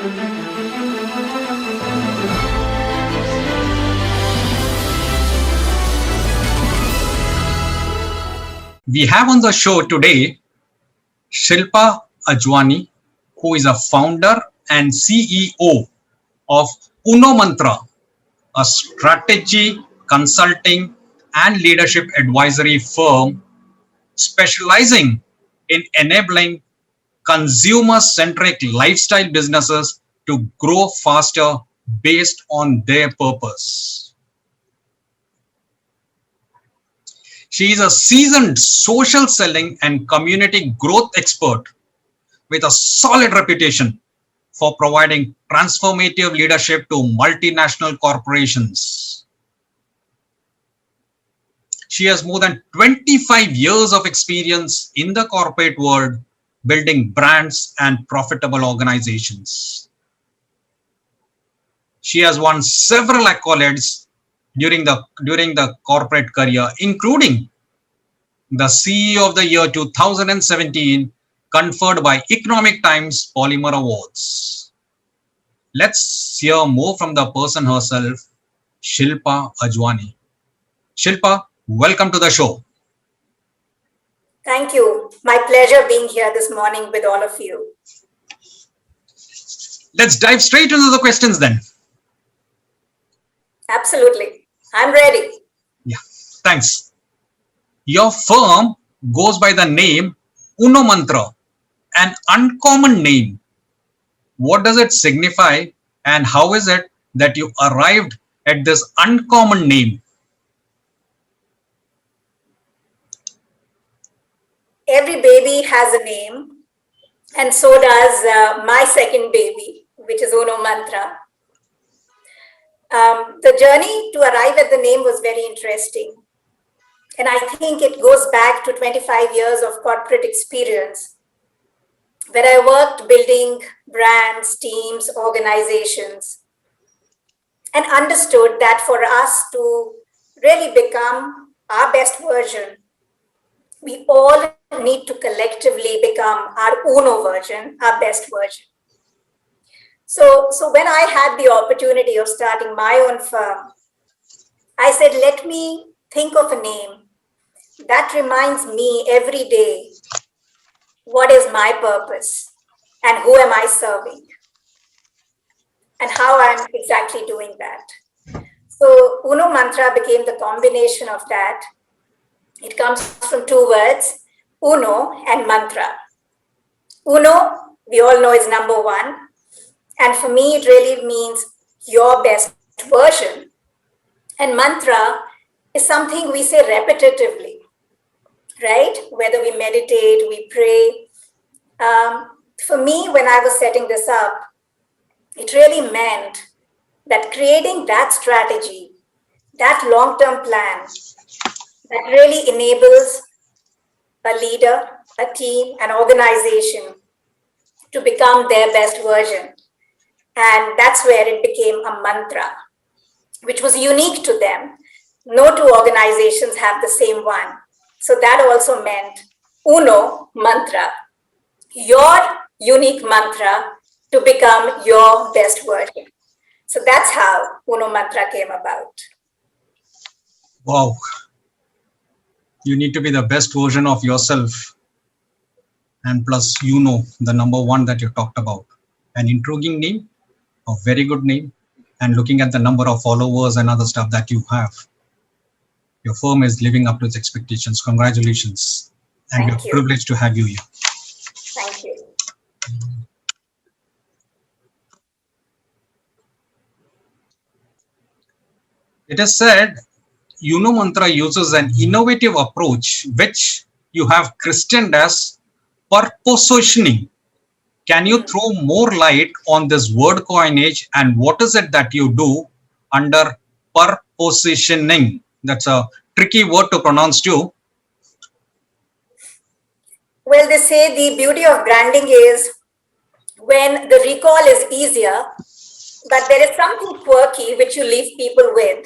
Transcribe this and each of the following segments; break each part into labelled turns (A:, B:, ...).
A: We have on the show today Shilpa Ajwani, who is a founder and CEO of Uno Mantra, a strategy, consulting, and leadership advisory firm specializing in enabling consumer centric lifestyle businesses to grow faster based on their purpose. She is a seasoned social selling and community growth expert with a solid reputation for providing transformative leadership to multinational corporations. She has more than 25 years of experience in the corporate world, building brands and profitable organizations. She has won several accolades during the corporate career, including the CEO of the Year 2017 conferred by Economic Times Polymer Awards. Let's hear more from the person herself, Shilpa Ajwani. Shilpa, welcome to the show.
B: Thank you. My pleasure being here this morning with all of you.
A: Let's dive straight into the questions then.
B: Absolutely. I'm ready.
A: Yeah, thanks. Your firm goes by the name Uno Mantra, an uncommon name. What does it signify, and how is it that you arrived at this uncommon name?
B: Every baby has a name, and so does my second baby, which is Uno Mantra. The journey to arrive at the name was very interesting. And I think it goes back to 25 years of corporate experience, where I worked building brands, teams, organizations, and understood that for us to really become our best version, we all need to collectively become our Uno version, our best version. So when I had the opportunity of starting my own firm, I said, let me think of a name that reminds me every day what is my purpose and who am I serving and how I'm exactly doing that. So Uno Mantra became the combination of that. It comes from two words, Uno and Mantra. Uno, we all know, is number one. And for me, it really means your best version. And mantra is something we say repetitively, right? Whether we meditate, we pray. For me, when I was setting this up, it really meant that creating that strategy, that long-term plan, that really enables a leader, a team, an organization to become their best version. And that's where it became a mantra, which was unique to them. No two organizations have the same one. So that also meant Uno Mantra, your unique mantra to become your best version. So that's how Uno Mantra came about.
A: Wow. You need to be the best version of yourself. And plus, you know, the number one that you talked about. An intriguing name, a very good name. And looking at the number of followers and other stuff that you have, your firm is living up to its expectations. Congratulations. And we're privileged to have you here.
B: Thank you.
A: It is said Uno Mantra uses an innovative approach which you have christened as purpositioning. Can you throw more light on this word coinage and what is it that you do under purpositioning? That's a tricky word to pronounce too.
B: Well, they say the beauty of branding is when the recall is easier, but there is something quirky which you leave people with,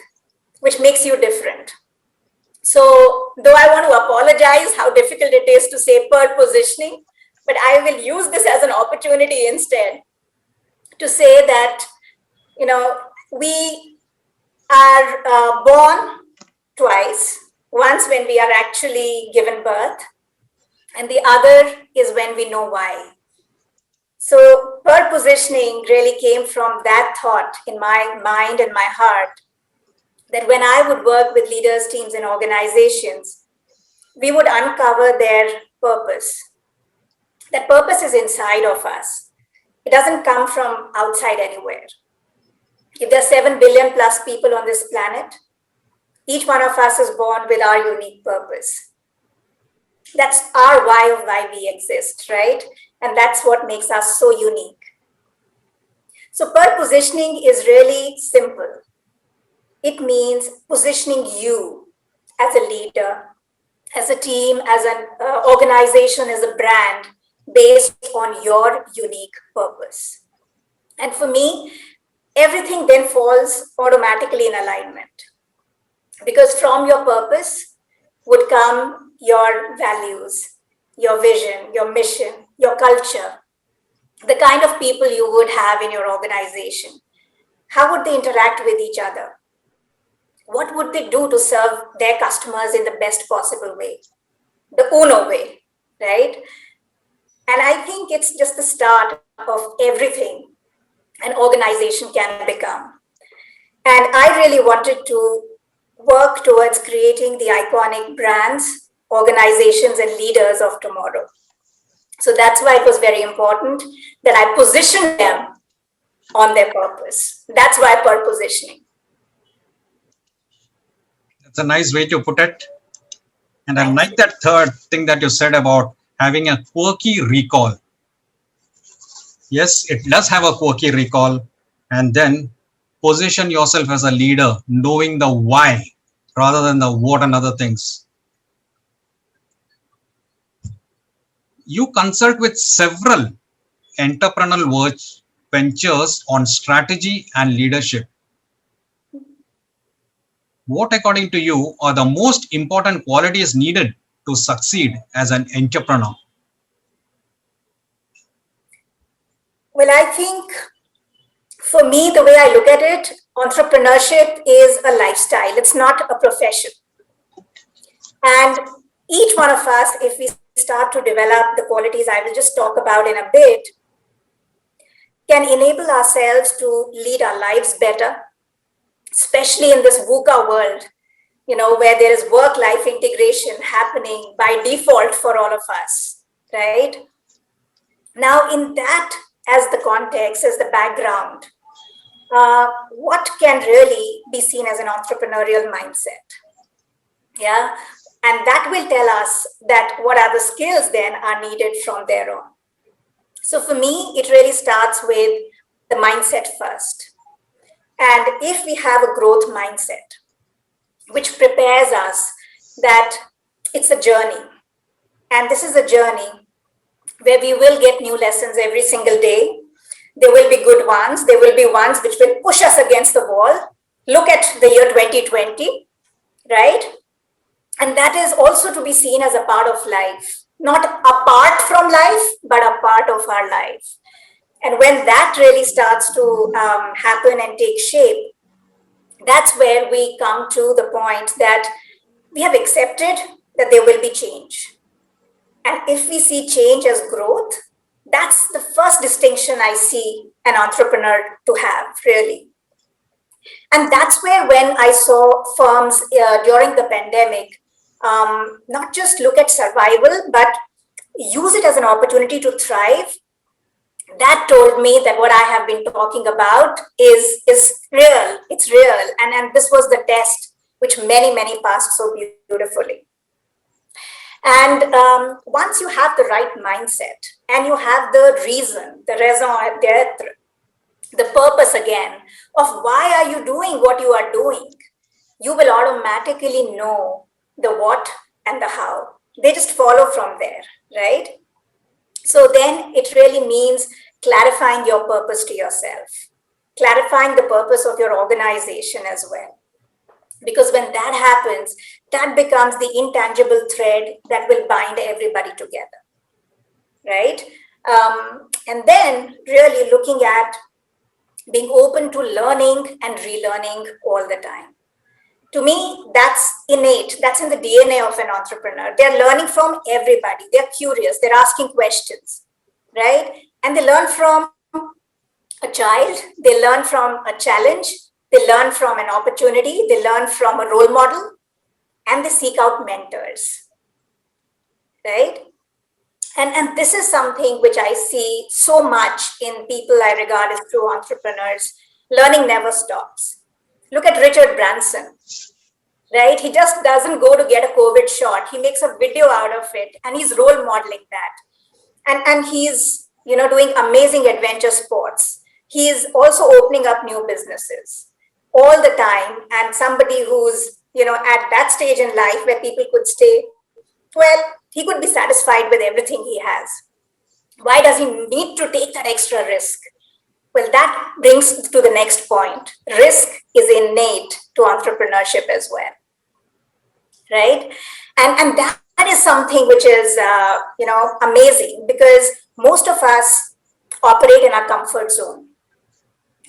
B: which makes you different. So though I want to apologize how difficult it is to say purpositioning, but I will use this as an opportunity instead to say that, we are born twice. Once when we are actually given birth, and the other is when we know why. So positioning really came from that thought in my mind and my heart, that when I would work with leaders, teams, and organizations, we would uncover their purpose. That purpose is inside of us. It doesn't come from outside anywhere. If there are 7 billion plus people on this planet, each one of us is born with our unique purpose. That's our why of why we exist, right? And that's what makes us so unique. So positioning is really simple. It means positioning you as a leader, as a team, as an organization, as a brand, based on your unique purpose. And for me, everything then falls automatically in alignment, because from your purpose would come your values, your vision, your mission, your culture, the kind of people you would have in your organization. How would they interact with each other? What would they do to serve their customers in the best possible way? The Uno way, right? And I think it's just the start of everything an organization can become. And I really wanted to work towards creating the iconic brands, organizations, and leaders of tomorrow. So that's why it was very important that I position them on their purpose. That's why positioning.
A: That's a nice way to put it. And I
B: Thank
A: like
B: you.
A: that third thing that you said about having a quirky recall. Yes, it does have a quirky recall. And then position yourself as a leader, knowing the why rather than the what and other things. You consult with several entrepreneurial ventures on strategy and leadership. What, according to you, are the most important qualities needed to succeed as an entrepreneur?
B: Well, I think for me, the way I look at it, entrepreneurship is a lifestyle. It's not a profession. And each one of us, if we start to develop the qualities I will just talk about in a bit, can enable ourselves to lead our lives better, especially in this VUCA world, where there is work-life integration happening by default for all of us, right? Now, in that, as the context, as the background, what can really be seen as an entrepreneurial mindset? Yeah, and that will tell us that what are the skills then are needed from there on. So for me, it really starts with the mindset first. And if we have a growth mindset, which prepares us that it's a journey, and this is a journey where we will get new lessons every single day. There will be good ones. There will be ones which will push us against the wall. Look at the year 2020, right? And that is also to be seen as a part of life, not apart from life, but a part of our life. And when that really starts to happen and take shape, that's where we come to the point that we have accepted that there will be change. And if we see change as growth, that's the first distinction I see an entrepreneur to have, really. And that's where, when I saw firms during the pandemic, not just look at survival, but use it as an opportunity to thrive, that told me that what I have been talking about is real. It's real. And this was the test which many passed so beautifully. And once you have the right mindset and you have the reason, the raison d'etre, the purpose again of why are you doing what you are doing, you will automatically know the what and the how. They just follow from there, right? So then it really means clarifying your purpose to yourself, clarifying the purpose of your organization as well. Because when that happens, that becomes the intangible thread that will bind everybody together, right? And then really looking at being open to learning and relearning all the time. To me, that's innate. That's in the DNA of an entrepreneur. They're learning from everybody. They're curious. They're asking questions, right? And they learn from a child. They learn from a challenge. They learn from an opportunity. They learn from a role model, and they seek out mentors, right? And this is something which I see so much in people I regard as true entrepreneurs. Learning never stops. Look at Richard Branson, right? He just doesn't go to get a COVID shot. He makes a video out of it, and he's role modeling that. And he's, doing amazing adventure sports. He's also opening up new businesses all the time. And somebody who's, at that stage in life where people could say, well, he could be satisfied with everything he has. Why does he need to take that extra risk? Well, that brings to the next point. Risk is innate to entrepreneurship as well, right? And that is something which is, amazing, because most of us operate in our comfort zone.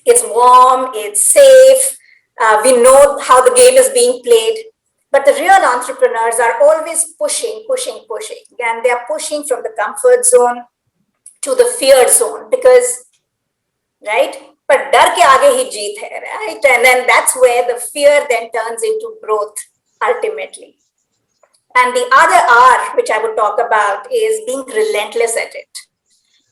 B: It's warm, it's safe, we know how the game is being played. But the real entrepreneurs are always pushing, and they are pushing from the comfort zone to the fear zone, because, right? But dar ke aage hi jeet hai, right? And then that's where the fear then turns into growth ultimately. And the other R, which I would talk about, is being relentless at it.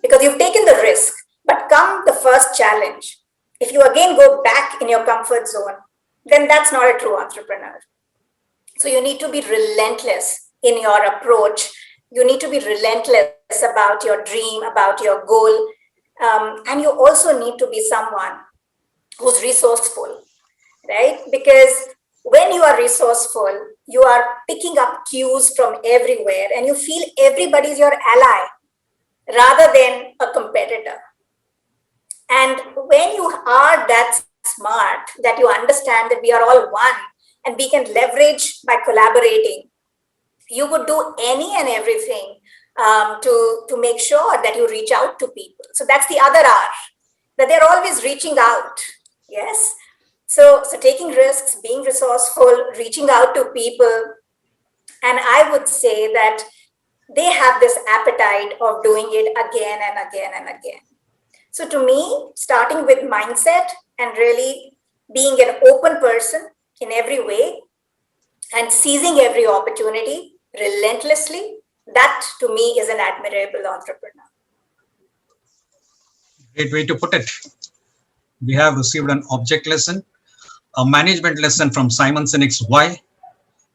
B: Because you've taken the risk, but come the first challenge, if you again go back in your comfort zone, then that's not a true entrepreneur. So you need to be relentless in your approach. You need to be relentless about your dream, about your goal. And you also need to be someone who's resourceful, right? Because when you are resourceful, you are picking up cues from everywhere, and you feel everybody's your ally rather than a competitor. And when you are that smart, that you understand that we are all one, and we can leverage by collaborating, you would do any and everything to make sure that you reach out to people. So that's the other R, that they're always reaching out. Yes. So taking risks, being resourceful, reaching out to people. And I would say that they have this appetite of doing it again and again and again. So to me, starting with mindset and really being an open person in every way and seizing every opportunity relentlessly, that to me is an admirable entrepreneur.
A: Great way to put it. We have received an object lesson, a management lesson from Simon Sinek's Why.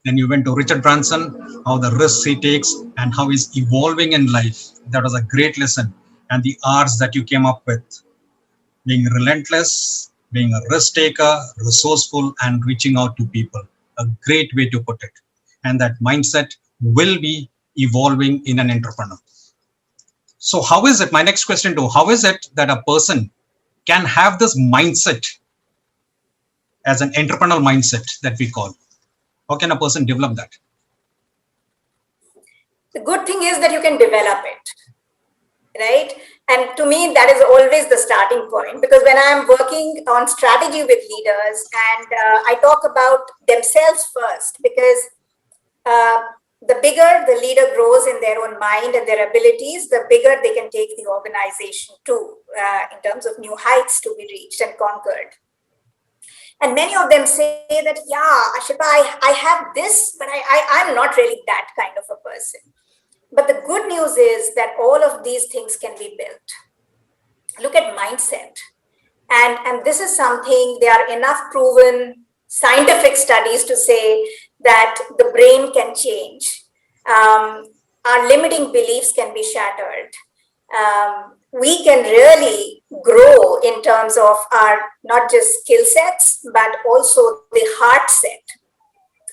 A: Then you went to Richard Branson, how the risks he takes and how he's evolving in life. That was a great lesson. And the R's that you came up with, being relentless, being a risk taker, resourceful, and reaching out to people. A great way to put it. And that mindset will be evolving in an entrepreneur. So how is it, my next question too, how is it that a person can have this mindset as an entrepreneurial mindset that we call? How can a person develop that?
B: The good thing is that you can develop it, right? And to me, that is always the starting point, because when I'm working on strategy with leaders, and I talk about themselves first, because the bigger the leader grows in their own mind and their abilities, the bigger they can take the organization to, in terms of new heights to be reached and conquered. And many of them say that, yeah, Shilpa, I have this, but I'm not really that kind of a person. But the good news is that all of these things can be built. Look at mindset. And this is something, there are enough proven scientific studies to say that the brain can change. Our limiting beliefs can be shattered. We can really grow in terms of our not just skill sets, but also the heart set.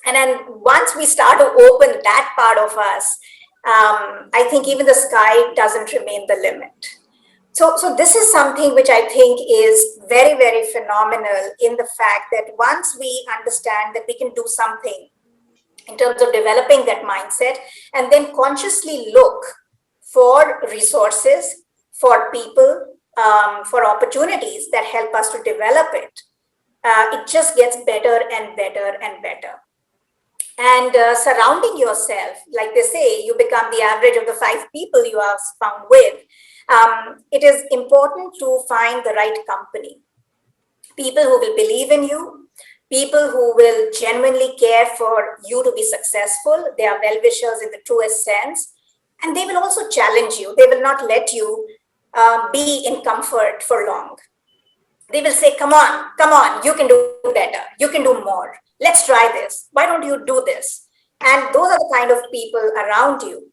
B: And then once we start to open that part of us, I think even the sky doesn't remain the limit. So this is something which I think is very, very phenomenal, in the fact that once we understand that we can do something in terms of developing that mindset, and then consciously look for resources, for people, for opportunities that help us to develop it, it just gets better and better and better. And surrounding yourself, like they say, you become the average of the 5 people you are found with. It is important to find the right company, people who will believe in you, people who will genuinely care for you to be successful. They are well-wishers in the truest sense, and they will also challenge you. They will not let you be in comfort for long. They will say, come on, you can do better, you can do more, let's try this, why don't you do this? And those are the kind of people around you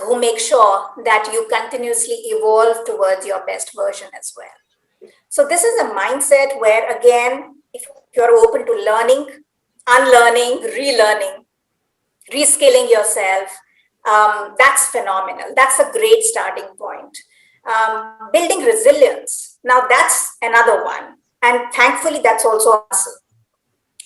B: who make sure that you continuously evolve towards your best version as well. So this is a mindset where, again, if you're open to learning, unlearning, relearning, reskilling yourself, that's phenomenal. That's a great starting point. Building resilience, now that's another one. And thankfully, that's also a muscle,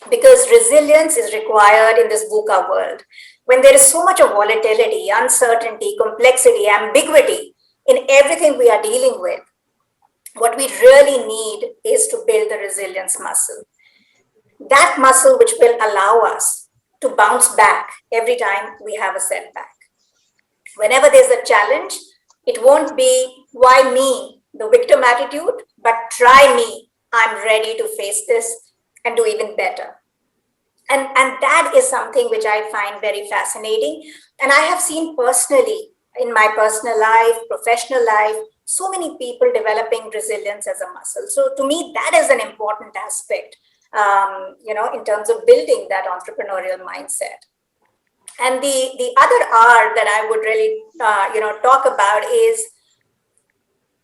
B: because resilience is required in this VUCA world. When there is so much of volatility, uncertainty, complexity, ambiguity in everything we are dealing with, what we really need is to build the resilience muscle. That muscle which will allow us to bounce back every time we have a setback. Whenever there's a challenge, it won't be why me, the victim attitude, but try me. I'm ready to face this and do even better. And that is something which I find very fascinating. And I have seen personally in my personal life, professional life, so many people developing resilience as a muscle. So to me, that is an important aspect, in terms of building that entrepreneurial mindset. And the other R that I would really, talk about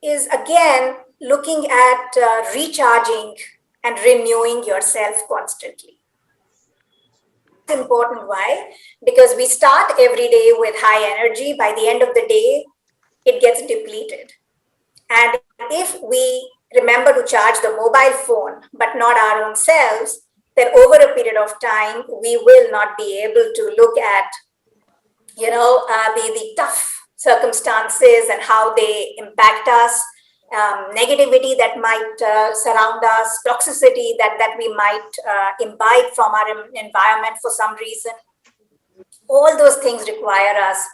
B: is again, looking at recharging and renewing yourself constantly. It's important. Why? Because we start every day with high energy. By the end of the day, it gets depleted. And if we remember to charge the mobile phone, but not our own selves, then over a period of time, we will not be able to look at, the tough circumstances and how they impact us, negativity that might surround us, toxicity that we might imbibe from our environment for some reason. All those things require us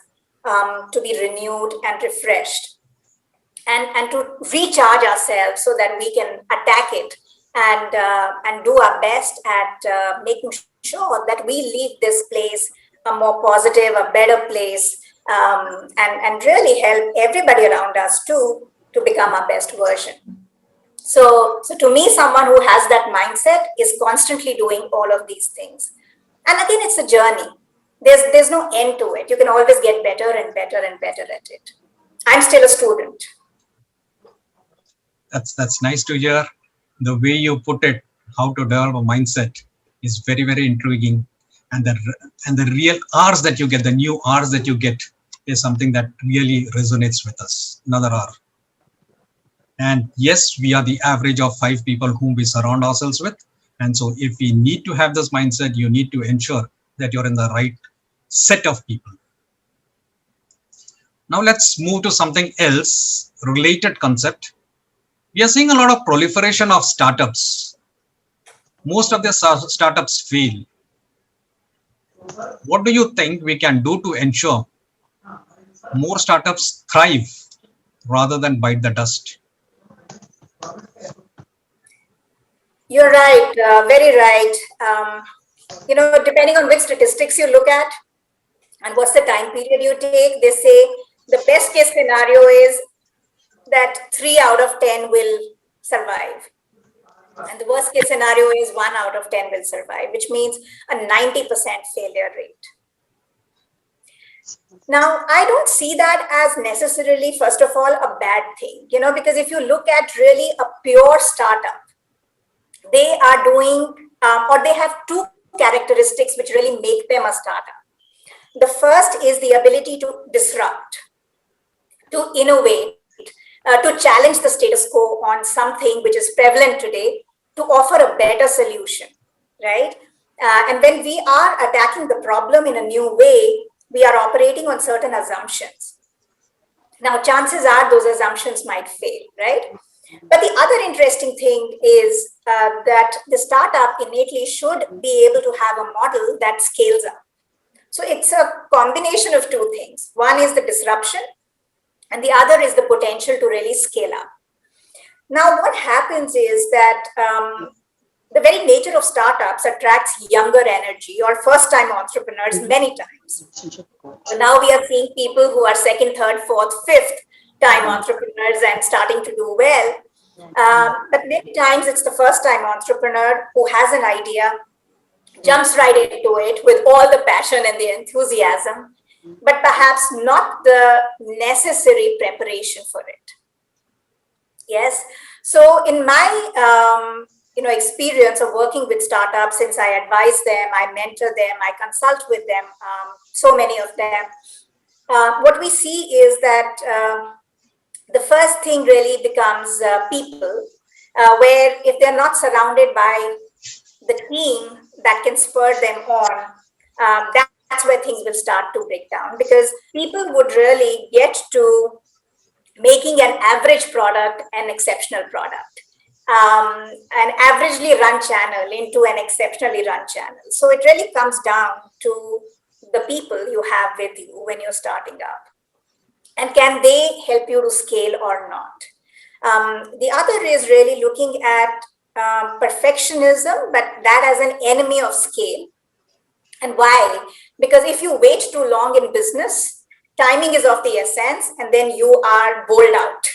B: to be renewed and refreshed, and to recharge ourselves so that we can attack it and do our best at making sure that we leave this place a more positive, a better place, and really help everybody around us too to become our best version. So to me, someone who has that mindset is constantly doing all of these things. And again, it's a journey. There's no end to it. You can always get better and better and better at it. I'm still a student.
A: That's nice to hear. The way you put it, how to develop a mindset, is very, very intriguing. And the real R's that you get, the new R's that you get, is something that really resonates with us. Another R. And yes, we are the average of 5 people whom we surround ourselves with. And so if we need to have this mindset, you need to ensure that you're in the right set of people. Now let's move to something else, related concept. We are seeing a lot of proliferation of startups. Most of the startups fail. What do you think we can do to ensure more startups thrive rather than bite the dust?
B: You're right, very right. Depending on which statistics you look at and what's the time period you take, they say the best case scenario is that 3 out of 10 will survive. And the worst case scenario is 1 out of 10 will survive, which means a 90% failure rate. Now, I don't see that as necessarily, first of all, a bad thing, because if you look at really a pure startup, they are doing, or they have 2 characteristics which really make them a startup. The first is the ability to disrupt, to innovate, to challenge the status quo on something which is prevalent today, to offer a better solution, right? And when we are attacking the problem in a new way, we are operating on certain assumptions. Now, chances are those assumptions might fail, right? But the other interesting thing is that the startup innately should be able to have a model that scales up. So it's a combination of two things. One is the disruption, and the other is the potential to really scale up. Now, what happens is that the very nature of startups attracts younger energy or first-time entrepreneurs many times. So now we are seeing people who are second, third, fourth, fifth time entrepreneurs and starting to do well. But many times it's the first time entrepreneur who has an idea, jumps right into it with all the passion and the enthusiasm, but perhaps not the necessary preparation for it. Yes. So in my experience of working with startups, since I advise them, I mentor them, I consult with them, so many of them, what we see is that the first thing really becomes people, where if they're not surrounded by the team that can spur them on, that's where things will start to break down, because people would really get to making an average product an exceptional product, an averagely run channel into an exceptionally run channel. So it really comes down to the people you have with you when you're starting up, and can they help you to scale or not. The other is really looking at perfectionism, but that as an enemy of scale. And why? Because if you wait too long in business, timing is of the essence, and then you are bowled out,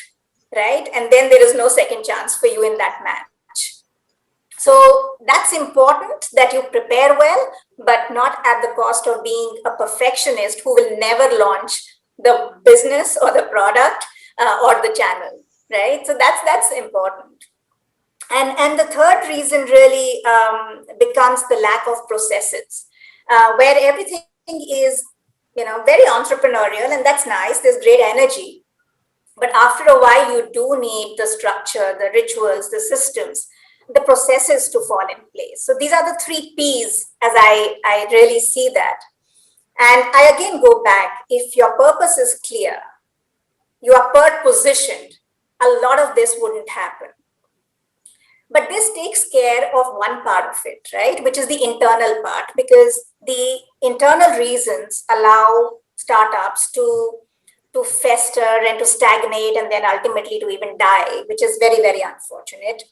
B: right? And then there is no second chance for you in that match. So that's important that you prepare well, but not at the cost of being a perfectionist who will never launch the business or the product or the channel, right? So that's important. And the third reason really becomes the lack of processes, where everything is, very entrepreneurial, and that's nice. There's great energy, but after a while, you do need the structure, the rituals, the systems, the processes to fall in place. So these are the 3 P's as I really see that. And I again go back, if your purpose is clear, you are positioned, a lot of this wouldn't happen. But this takes care of one part of it, right? Which is the internal part, because the internal reasons allow startups to fester and to stagnate, and then ultimately to even die, which is very, very unfortunate.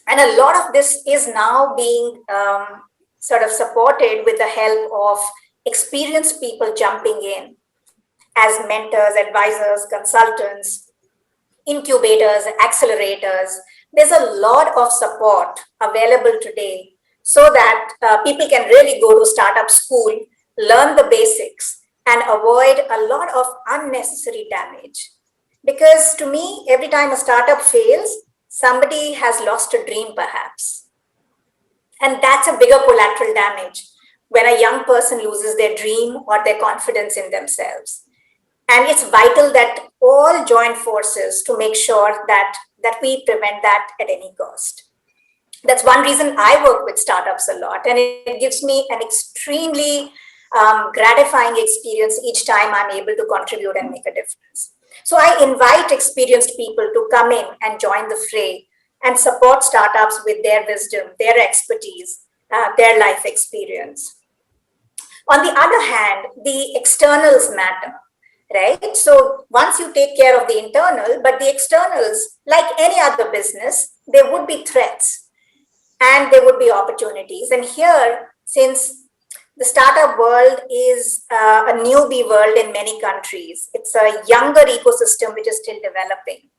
B: And a lot of this is now being sort of supported with the help of experienced people jumping in as mentors, advisors, consultants, incubators, accelerators. There's a lot of support available today so that people can really go to startup school, learn the basics, and avoid a lot of unnecessary damage. Because to me, every time a startup fails, somebody has lost a dream perhaps. And that's a bigger collateral damage when a young person loses their dream or their confidence in themselves. And it's vital that all join forces to make sure that we prevent that at any cost. That's one reason I work with startups a lot. And it gives me an extremely gratifying experience each time I'm able to contribute and make a difference. So I invite experienced people to come in and join the fray and support startups with their wisdom, their expertise, their life experience. On the other hand, the externals matter, right? So once you take care of the internal, but the externals, like any other business, there would be threats and there would be opportunities. And here, since the startup world is a newbie world in many countries, it's a younger ecosystem which is still developing.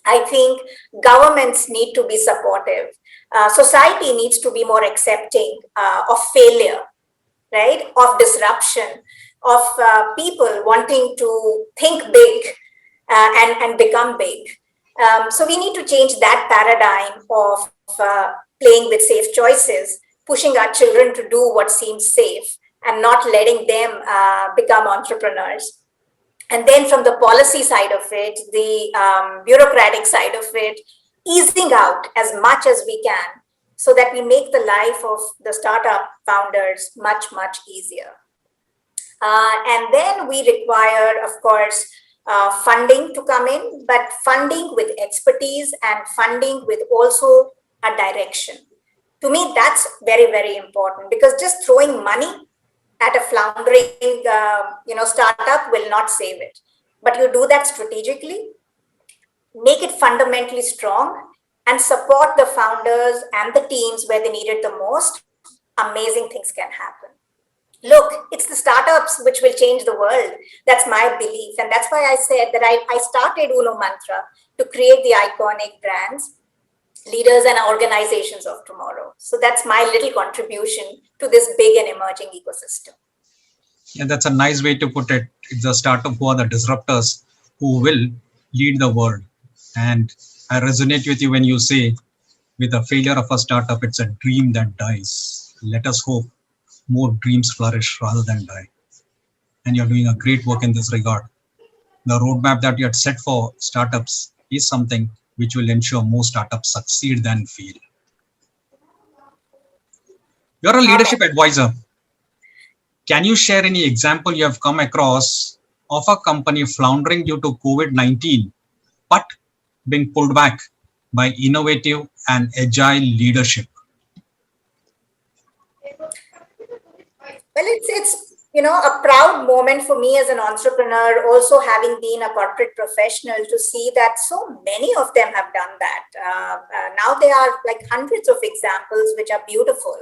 B: I think governments need to be supportive. Society needs to be more accepting of failure, right? Of disruption, of people wanting to think big and become big. So we need to change that paradigm of playing with safe choices, pushing our children to do what seems safe and not letting them become entrepreneurs. And then from the policy side of it, the bureaucratic side of it, easing out as much as we can so that we make the life of the startup founders much, much easier. And then we require, of course, funding to come in, but funding with expertise and funding with also a direction. To me, that's very, very important, because just throwing money at a floundering, startup will not save it. But you do that strategically, make it fundamentally strong, and support the founders and the teams where they need it the most, amazing things can happen. Look, it's the startups which will change the world. That's my belief. And that's why I said that I started Uno Mantra to create the iconic brands, leaders, and organizations of tomorrow. So that's my little contribution to this big and emerging ecosystem.
A: Yeah, that's a nice way to put it. It's the startup who are the disruptors who will lead the world. And I resonate with you when you say, with the failure of a startup, it's a dream that dies. Let us hope more dreams flourish rather than die. And you're doing a great work in this regard. The roadmap that you had set for startups is something which will ensure more startups succeed than fail. You're a leadership advisor. Can you share any example you have come across of a company floundering due to COVID-19, but being pulled back by innovative and agile leadership?
B: Well, it's a proud moment for me as an entrepreneur, also having been a corporate professional, to see that so many of them have done that. Now there are like hundreds of examples which are beautiful.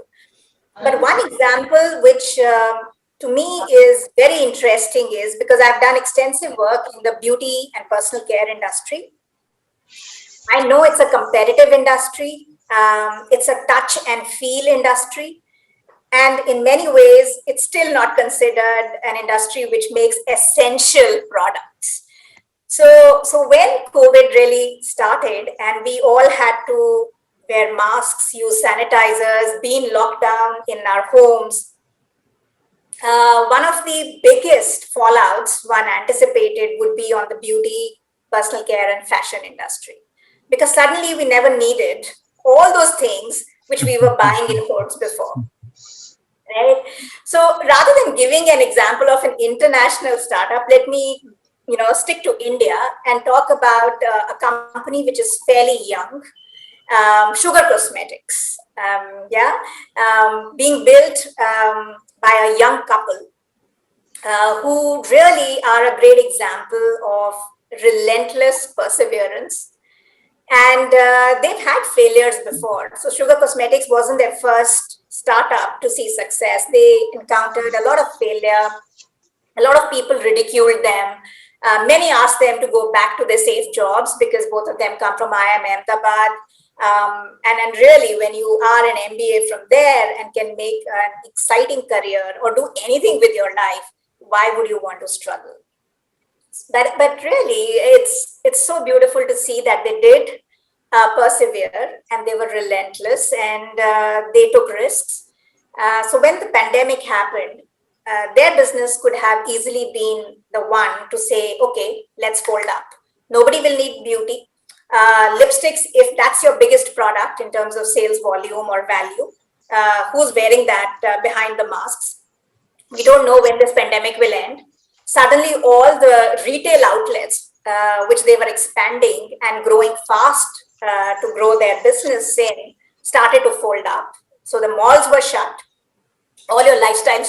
B: But one example which to me is very interesting is, because I've done extensive work in the beauty and personal care industry. I know it's a competitive industry. It's a touch and feel industry. And in many ways, it's still not considered an industry which makes essential products. So when COVID really started and we all had to wear masks, use sanitizers, being locked down in our homes, one of the biggest fallouts one anticipated would be on the beauty, personal care, and fashion industry. Because suddenly we never needed all those things which we were buying in hordes before. Right? So rather than giving an example of an international startup, let me stick to India and talk about a company which is fairly young, Sugar Cosmetics. Being built by a young couple who really are a great example of relentless perseverance. And they've had failures before. So Sugar Cosmetics wasn't their first startup to see success. They encountered a lot of failure. A lot of people ridiculed them. Many asked them to go back to their safe jobs, because both of them come from IIM Ahmedabad. And really, when you are an MBA from there and can make an exciting career or do anything with your life, why would you want to struggle? But really, it's so beautiful to see that they did persevere, and they were relentless, and they took risks. So when the pandemic happened, their business could have easily been the one to say, okay, let's fold up. Nobody will need beauty. Lipsticks, if that's your biggest product in terms of sales volume or value, who's wearing that behind the masks? We don't know when this pandemic will end. Suddenly, all the retail outlets, which they were expanding and growing fast to grow their business in, started to fold up. So the malls were shut. All your lifestyle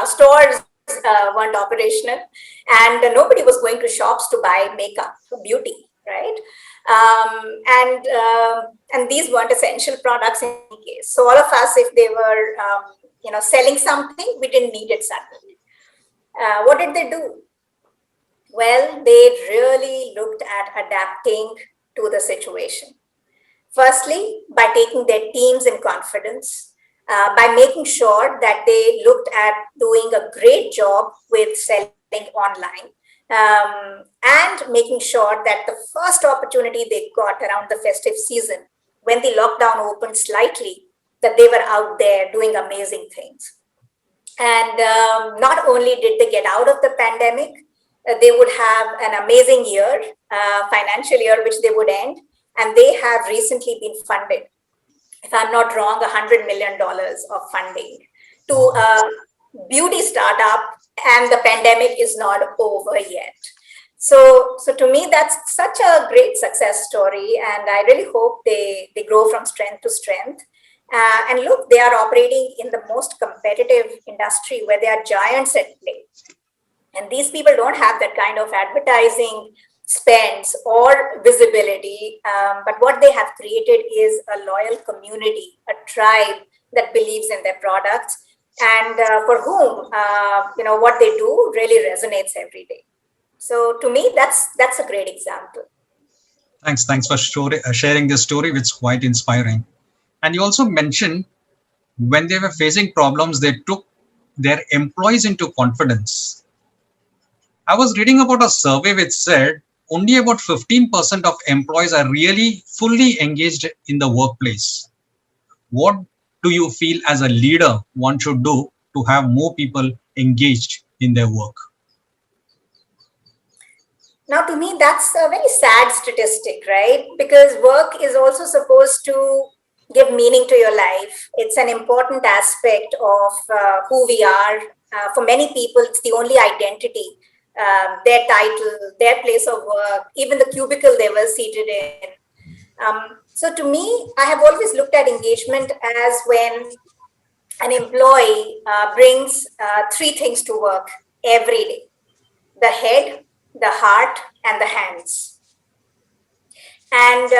B: stores weren't operational, and nobody was going to shops to buy makeup, beauty, right? And these weren't essential products in any case. So all of us, if they were selling something, we didn't need it suddenly. What did they do? Well, they really looked at adapting to the situation. Firstly, by taking their teams in confidence, by making sure that they looked at doing a great job with selling online, and making sure that the first opportunity they got around the festive season, when the lockdown opened slightly, that they were out there doing amazing things. And not only did they get out of the pandemic, they would have an amazing year, financial year, which they would end. And they have recently been funded, if I'm not wrong, $100 million of funding to a beauty startup, and the pandemic is not over yet. So to me, that's such a great success story, and I really hope they grow from strength to strength. And look, they are operating in the most competitive industry where they are giants at play. And these people don't have that kind of advertising spends or visibility. But what they have created is a loyal community, a tribe that believes in their products, and for whom what they do really resonates every day. So to me, that's a great example.
A: Thanks for sharing this story, which is quite inspiring. And you also mentioned when they were facing problems, they took their employees into confidence. I was reading about a survey which said only about 15% of employees are really fully engaged in the workplace. What do you feel as a leader one should do to have more people engaged in their work?
B: Now, to me, that's a very sad statistic, right? Because work is also supposed to give meaning to your life. It's an important aspect of who we are. For many people, it's the only identity, their title, their place of work, even the cubicle they were seated in. So, to me, I have always looked at engagement as when an employee brings three things to work every day: the head, the heart, and the hands. And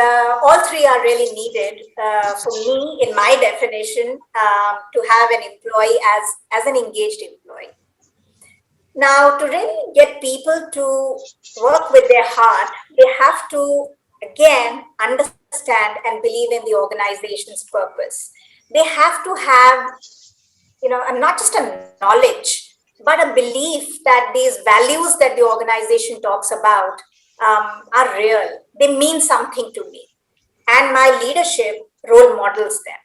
B: all three are really needed for me, in my definition, to have an employee as an engaged employee. Now, to really get people to work with their heart, they have to, again, understand and believe in the organization's purpose. They have to have, and not just a knowledge, but a belief that these values that the organization talks about are real. They mean something to me, and my leadership role models them.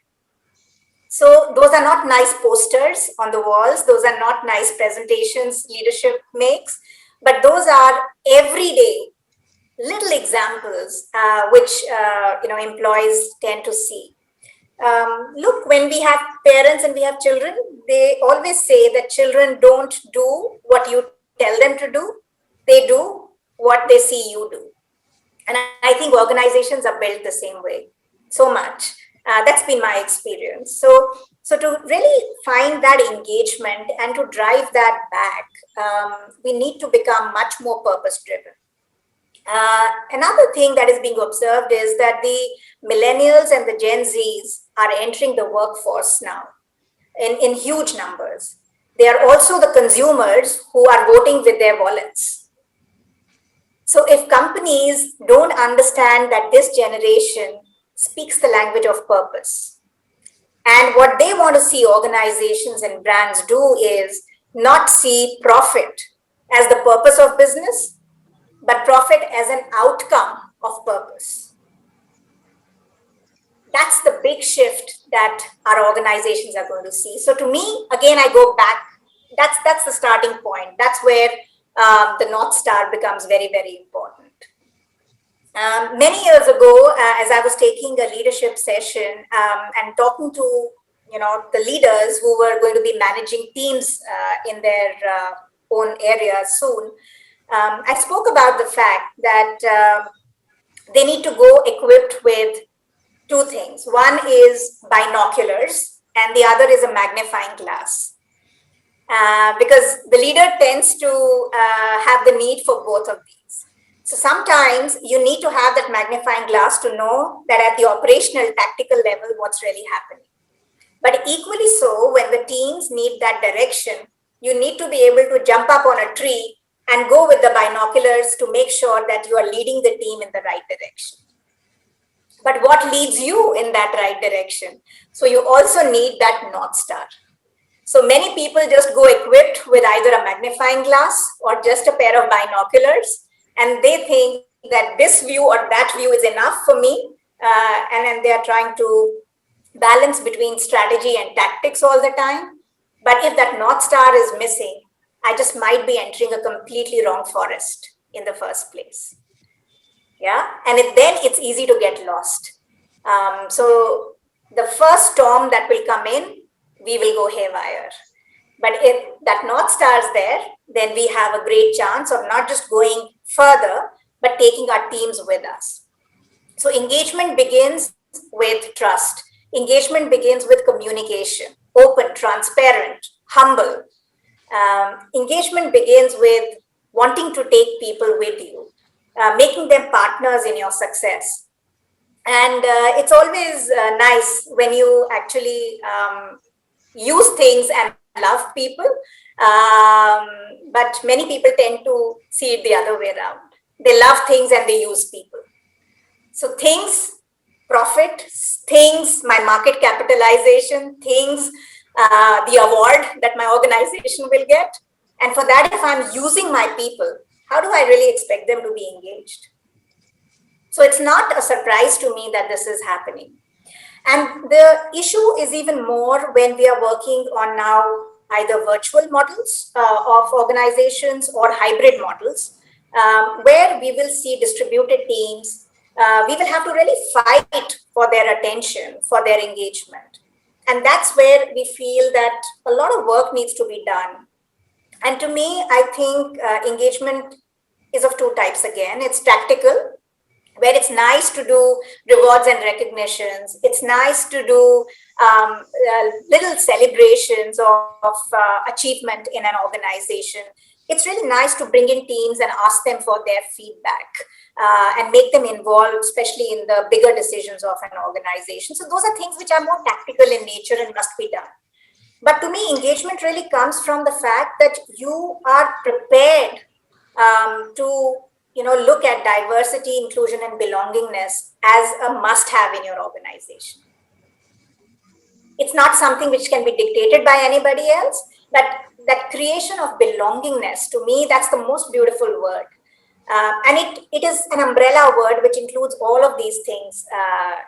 B: So those are not nice posters on the walls. Those are not nice presentations leadership makes, but those are everyday little examples which employees tend to see. Look, when we have parents and we have children, they always say that children don't do what you tell them to do, they do what they see you do. And I think organizations are built the same way, so much. That's been my experience. So to really find that engagement and to drive that back, we need to become much more purpose driven. Another thing that is being observed is that the millennials and the Gen Zs are entering the workforce now in huge numbers. They are also the consumers who are voting with their wallets. So if companies don't understand that this generation speaks the language of purpose, and what they want to see organizations and brands do is not see profit as the purpose of business, but profit as an outcome of purpose. That's the big shift that our organizations are going to see. So to me, again, I go back. That's the starting point. That's where the North Star becomes very, very important. Many years ago, as I was taking a leadership session and talking to the leaders who were going to be managing teams in their own areas soon, I spoke about the fact that they need to go equipped with two things. One is binoculars, and the other is a magnifying glass. Because the leader tends to have the need for both of these. So sometimes you need to have that magnifying glass to know that at the operational tactical level, what's really happening. But equally so, when the teams need that direction, you need to be able to jump up on a tree and go with the binoculars to make sure that you are leading the team in the right direction. But what leads you in that right direction? So you also need that North Star. So many people just go equipped with either a magnifying glass or just a pair of binoculars, and they think that this view or that view is enough for me, and then they are trying to balance between strategy and tactics all the time. But if that North Star is missing, I just might be entering a completely wrong forest in the first place. Yeah, and then it's easy to get lost. So the first storm that will come in, we will go haywire. But if that North Star is there, then we have a great chance of not just going further, but taking our teams with us. So engagement begins with trust. Engagement begins with communication, open, transparent, humble. Engagement begins with wanting to take people with you, making them partners in your success. And it's always nice when you actually use things and love people. But many people tend to see it the other way around. They love things and they use people. So things, profit, things, my market capitalization, things, the award that my organization will get. And for that, if I'm using my people, how do I really expect them to be engaged? So it's not a surprise to me that this is happening. And the issue is even more when we are working on now either virtual models of organizations or hybrid models, where we will see distributed teams. We will have to really fight for their attention, for their engagement. And that's where we feel that a lot of work needs to be done. And to me, I think engagement is of two types again. It's tactical, where it's nice to do rewards and recognitions. It's nice to do little celebrations of achievement in an organization. It's really nice to bring in teams and ask them for their feedback and make them involved, especially in the bigger decisions of an organization. So those are things which are more tactical in nature and must be done. But to me, engagement really comes from the fact that you are prepared to look at diversity, inclusion, and belongingness as a must-have in your organization. It's not something which can be dictated by anybody else, but that creation of belongingness, to me, that's the most beautiful word. And it is an umbrella word which includes all of these things.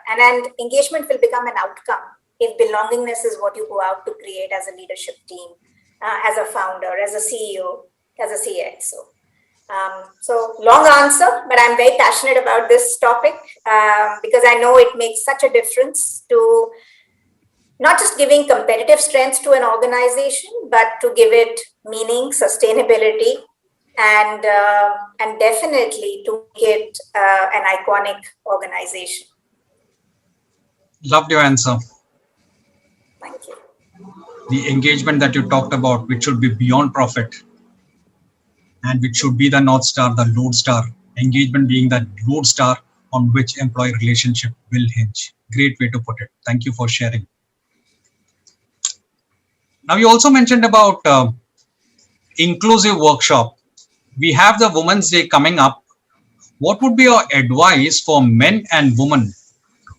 B: And engagement will become an outcome if belongingness is what you go out to create as a leadership team, as a founder, as a CEO, as a CXO. So long answer, but I'm very passionate about this topic because I know it makes such a difference to not just giving competitive strength to an organization, but to give it meaning, sustainability, and definitely to make it an iconic organization.
A: Loved your answer.
B: Thank you.
A: The engagement that you talked about, which should be beyond profit, and which should be the North Star, the lodestar. Engagement being that lodestar on which employee relationship will hinge. Great way to put it. Thank you for sharing. Now, you also mentioned about inclusive workshop. We have the Women's Day coming up. What would be your advice for men and women,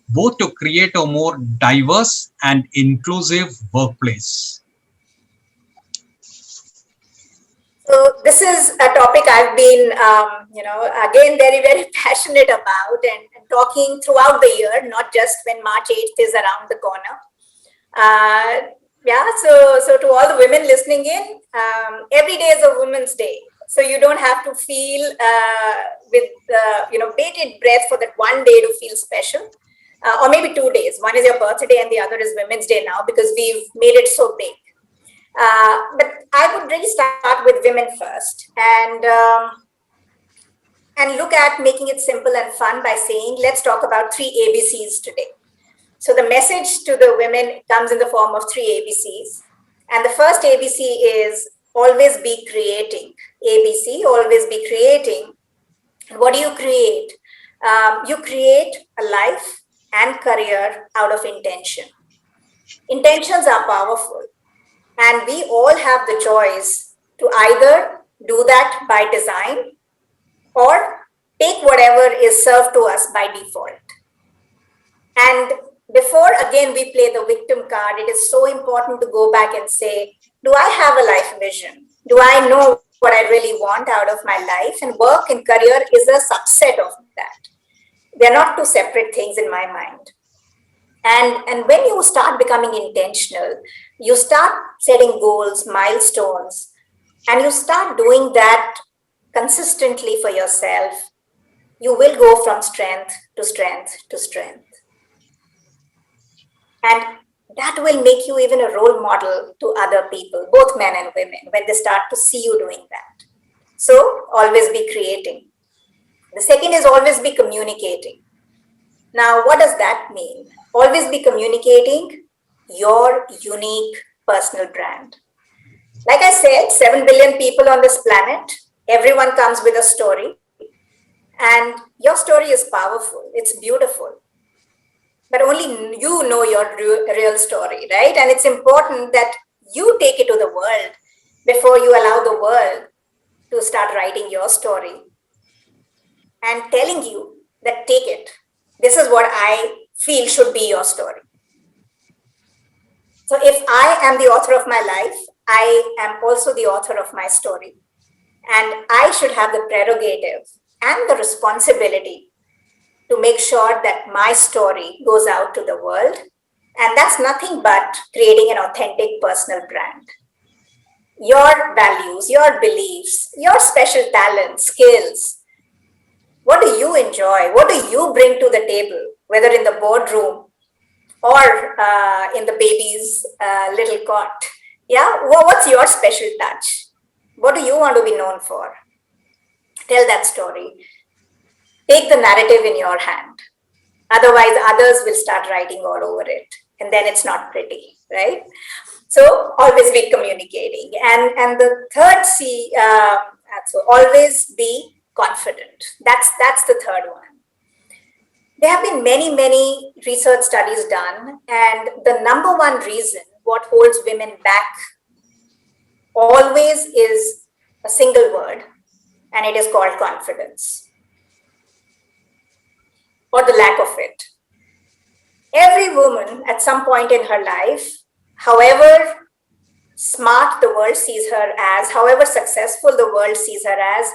A: both to create a more diverse and inclusive workplace?
B: So this is a topic I've been, again, very, very passionate about and talking throughout the year, not just when March 8th is around the corner. So to all the women listening in, every day is a Women's Day. So you don't have to feel with bated breath for that one day to feel special, or maybe 2 days. One is your birthday and the other is Women's Day now because we've made it so big. But I would really start with women first and look at making it simple and fun by saying, let's talk about 3 ABCs today. So the message to the women comes in the form of 3 ABCs. And the first ABC is always be creating. ABC, always be creating. And what do you create? You create a life and career out of intention. Intentions are powerful. And we all have the choice to either do that by design or take whatever is served to us by default. And before, again, we play the victim card, it is so important to go back and say, do I have a life vision? Do I know what I really want out of my life? And work and career is a subset of that. They're not two separate things in my mind. And when you start becoming intentional, you start setting goals, milestones, and you start doing that consistently for yourself, you will go from strength to strength to strength. And that will make you even a role model to other people, both men and women, when they start to see you doing that. So always be creating. The second is always be communicating. Now, what does that mean? Always be communicating your unique personal brand. Like I said, 7 billion people on this planet, everyone comes with a story. And your story is powerful, it's beautiful. But only you know your real story, right? And it's important that you take it to the world before you allow the world to start writing your story and telling you that take it. This is what I feel should be your story. So if I am the author of my life, I am also the author of my story. And I should have the prerogative and the responsibility to make sure that my story goes out to the world. And that's nothing but creating an authentic personal brand. Your values, your beliefs, your special talents, skills. What do you enjoy? What do you bring to the table, whether in the boardroom or in the baby's little cot? Yeah, what's your special touch? What do you want to be known for? Tell that story. Take the narrative in your hand. Otherwise, others will start writing all over it. And then it's not pretty, right? So always be communicating. And the third C, so always be confident. That's the third one. There have been many research studies done, and the number one reason what holds women back always is a single word, and it is called confidence, or the lack of it. Every woman at some point in her life, however smart the world sees her as, however successful the world sees her as,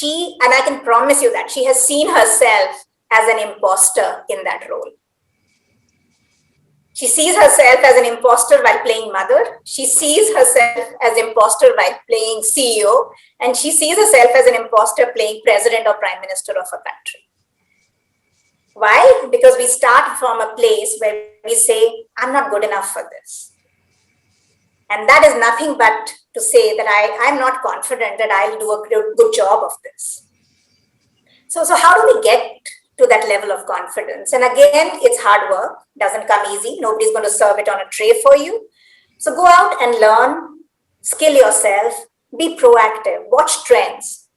B: and I can promise you that she has seen herself as an imposter in that role. She sees herself as an imposter while playing mother. She sees herself as imposter while playing CEO. And she sees herself as an imposter playing president or prime minister of a country. Why? Because we start from a place where we say, I'm not good enough for this. And that is nothing but to say that I'm not confident that I'll do a good job of this. So how do we get to that level of confidence? And again, it's hard work, doesn't come easy. Nobody's going to serve it on a tray for you. So go out and learn, skill yourself, be proactive, watch trends.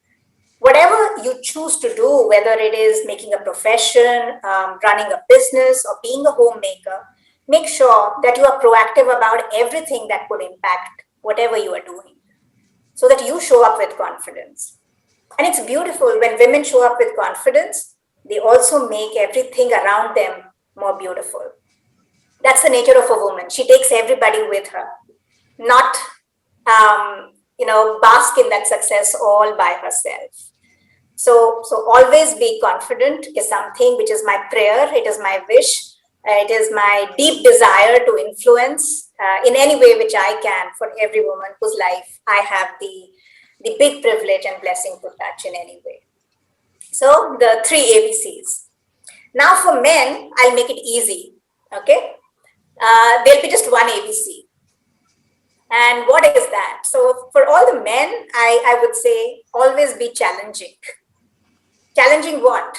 B: Whatever you choose to do, whether it is making a profession, running a business, or being a homemaker, make sure that you are proactive about everything that could impact whatever you are doing, so that you show up with confidence. And it's beautiful when women show up with confidence, they also make everything around them more beautiful. That's the nature of a woman. She takes everybody with her, not, bask in that success all by herself. So always be confident is something which is my prayer. It is my wish. It is my deep desire to influence in any way which I can for every woman whose life I have the big privilege and blessing to touch in any way. So the 3 ABCs. Now for men, I'll make it easy. Okay. There'll be just one ABC. And what is that? So for all the men, I would say always be challenging. Challenging what?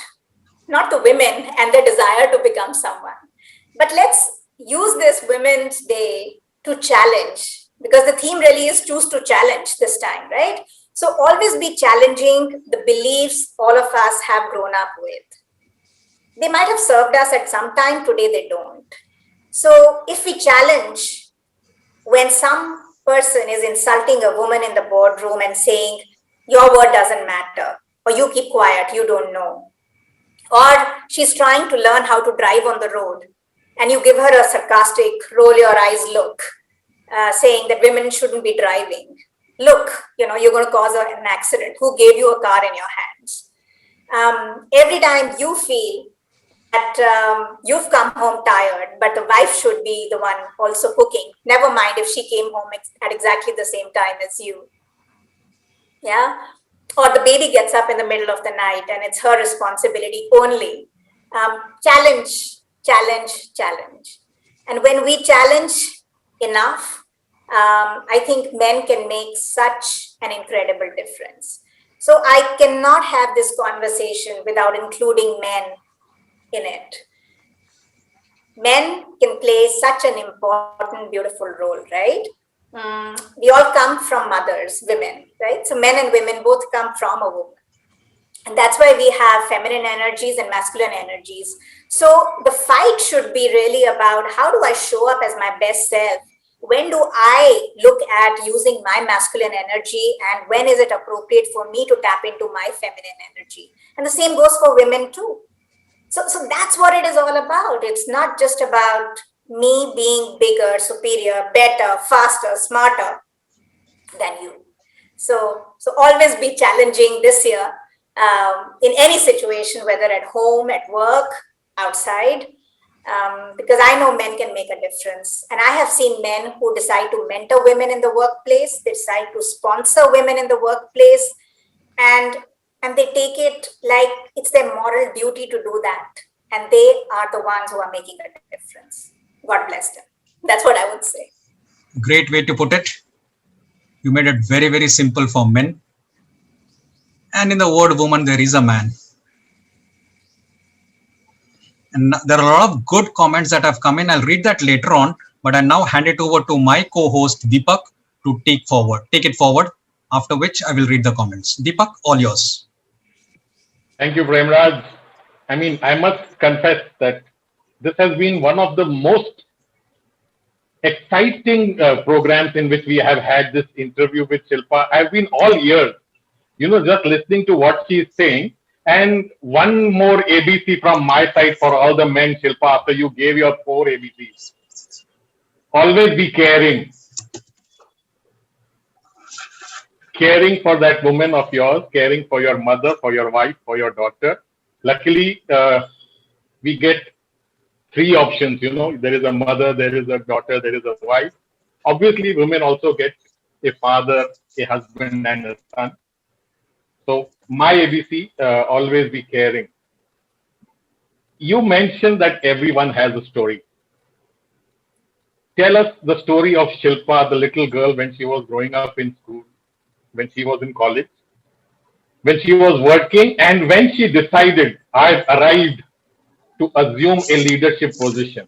B: Not the women and their desire to become someone. But let's use this Women's Day to challenge, because the theme really is choose to challenge this time, right? So always be challenging the beliefs all of us have grown up with. They might have served us at some time, today they don't. So if we challenge when some person is insulting a woman in the boardroom and saying, your word doesn't matter, or you keep quiet, you don't know. Or she's trying to learn how to drive on the road, and you give her a sarcastic, roll your eyes look, saying that women shouldn't be driving. Look, you're going to cause an accident. Who gave you a car in your hands? Every time you feel that you've come home tired, but the wife should be the one also cooking. Never mind if she came home at exactly the same time as you. Yeah. Or the baby gets up in the middle of the night and it's her responsibility only. Challenge. And when we challenge enough, I think men can make such an incredible difference. So I cannot have this conversation without including men in it. Men can play such an important, beautiful role, right? We all come from mothers, women, right? So men and women both come from a woman. And that's why we have feminine energies and masculine energies. So the fight should be really about how do I show up as my best self? When do I look at using my masculine energy, and when is it appropriate for me to tap into my feminine energy? And the same goes for women too. So that's what it is all about. It's not just about me being bigger, superior, better, faster, smarter than you. So always be challenging this year, in any situation, whether at home, at work, outside, because I know men can make a difference. And I have seen men who decide to mentor women in the workplace, they decide to sponsor women in the workplace, and they take it like it's their moral duty to do that. And they are the ones who are making a difference. God bless them. That's what I would say.
A: Great way to put it. You made it very, very simple for men. And in the word woman, there is a man. And there are a lot of good comments that have come in. I'll read that later on, but I now hand it over to my co-host Deepak to take it forward, after which I will read the comments. Deepak, all yours.
C: Thank you, Premraj. I mean, I must confess that this has been one of the most exciting programs in which we have had this interview with Shilpa. I've been all ears, just listening to what she's saying. And one more ABC from my side for all the men, Shilpa, after you gave your 4 ABCs. Always be caring. Caring for that woman of yours, caring for your mother, for your wife, for your daughter. Luckily, we get 3 options, there is a mother, there is a daughter, there is a wife. Obviously, women also get a father, a husband, and a son. So my ABC, always be caring. You mentioned that everyone has a story. Tell us the story of Shilpa, the little girl, when she was growing up in school, when she was in college, when she was working, and when she decided, I've arrived to assume a leadership position.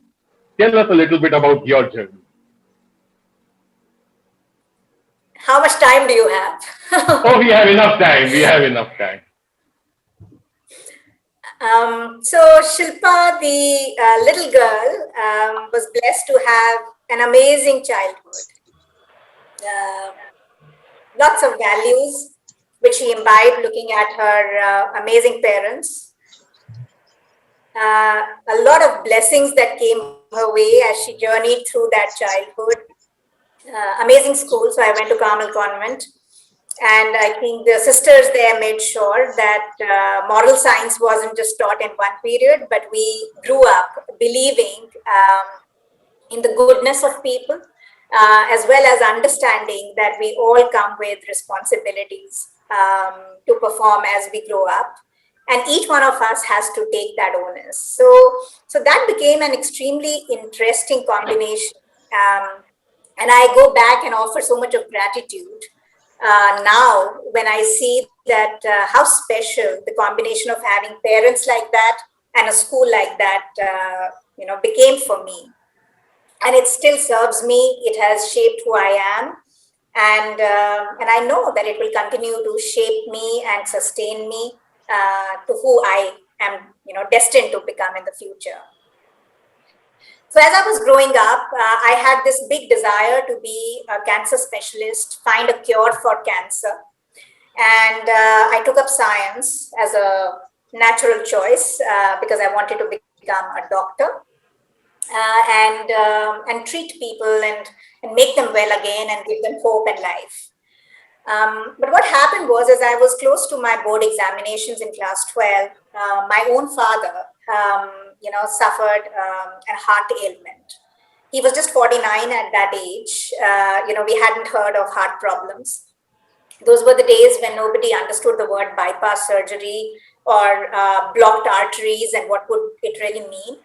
C: Tell us a little bit about your journey.
B: How much time do you have?
C: Oh, we have enough time. We have enough time.
B: So Shilpa, the little girl, was blessed to have an amazing childhood. Lots of values which she imbibed looking at her amazing parents. A lot of blessings that came her way as she journeyed through that childhood. Amazing school. So I went to Carmel Convent. And I think the sisters there made sure that moral science wasn't just taught in one period, but we grew up believing in the goodness of people, as well as understanding that we all come with responsibilities to perform as we grow up. And each one of us has to take that onus. So that became an extremely interesting combination. And I go back and offer so much of gratitude now when I see that how special the combination of having parents like that and a school like that became for me. And it still serves me. It has shaped who I am, and I know that it will continue to shape me and sustain me to who I am destined to become in the future. So as I was growing up, I had this big desire to be a cancer specialist, find a cure for cancer. And I took up science as a natural choice because I wanted to become a doctor and treat people and make them well again and give them hope and life. But what happened was, as I was close to my board examinations in class 12, my own father suffered a heart ailment. He was just 49 at that age. We hadn't heard of heart problems. Those were the days when nobody understood the word bypass surgery or blocked arteries and what would it really mean.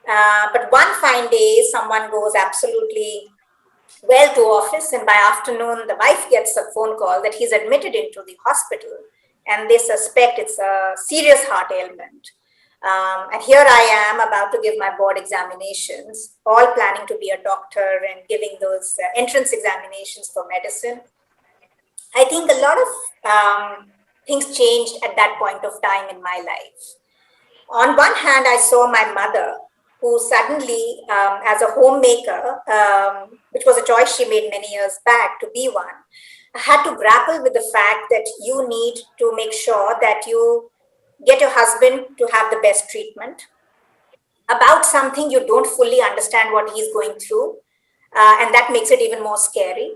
B: But one fine day, someone goes absolutely well to office, and by afternoon, the wife gets a phone call that he's admitted into the hospital, and they suspect it's a serious heart ailment. And here I am about to give my board examinations, all planning to be a doctor and giving those entrance examinations for medicine. I think a lot of things changed at that point of time in my life. On one hand, I saw my mother, who suddenly, as a homemaker, which was a choice she made many years back to be one, had to grapple with the fact that you need to make sure that you get your husband to have the best treatment about something you don't fully understand what he's going through, and that makes it even more scary.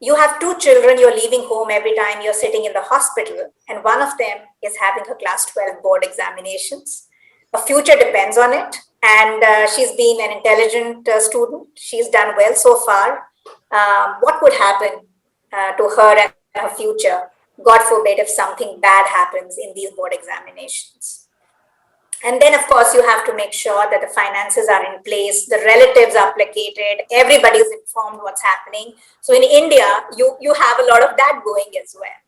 B: You have two children, you're leaving home every time you're sitting in the hospital, and one of them is having her class 12 board examinations. Her future depends on it, and she's been an intelligent student. She's done well so far. What would happen to her and her future, God forbid, if something bad happens in these board examinations? And then, of course, you have to make sure that the finances are in place, the relatives are placated, everybody is informed what's happening. So in India, you have a lot of that going as well.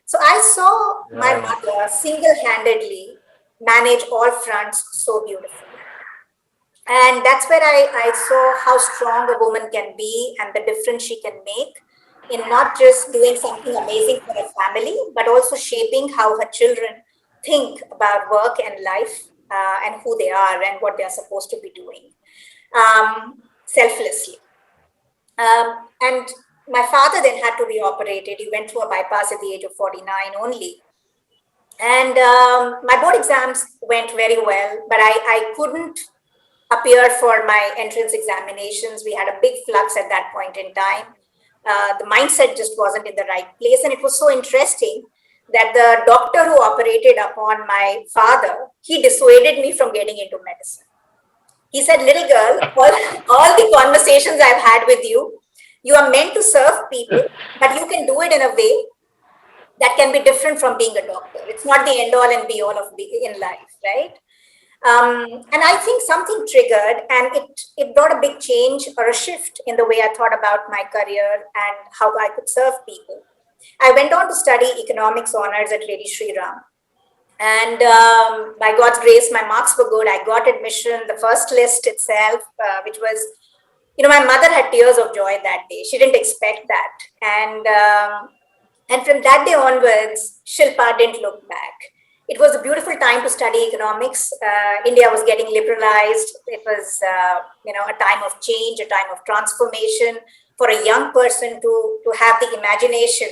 B: So I saw my mother single-handedly manage all fronts so beautifully. And that's where I saw how strong a woman can be and the difference she can make in not just doing something amazing for her family, but also shaping how her children think about work and life, and who they are and what they're supposed to be doing, selflessly. And my father then had to be operated. He went through a bypass at the age of 49 only. And my board exams went very well, but I couldn't appear for my entrance examinations. We had a big flux at that point in time. The mindset just wasn't in the right place. And it was so interesting that the doctor who operated upon my father, he dissuaded me from getting into medicine. He said, little girl, all the conversations I've had with you, you are meant to serve people, but you can do it in a way that can be different from being a doctor. It's not the end all and be all of in life, right? And I think something triggered, and it brought a big change or a shift in the way I thought about my career and how I could serve people. I went on to study economics honors at Lady Shri Ram. And by God's grace, my marks were good. I got admission, the first list itself, which was, my mother had tears of joy that day. She didn't expect that. And from that day onwards, Shilpa didn't look back. It was a beautiful time to study economics. India was getting liberalized. It was, a time of change, a time of transformation for a young person to have the imagination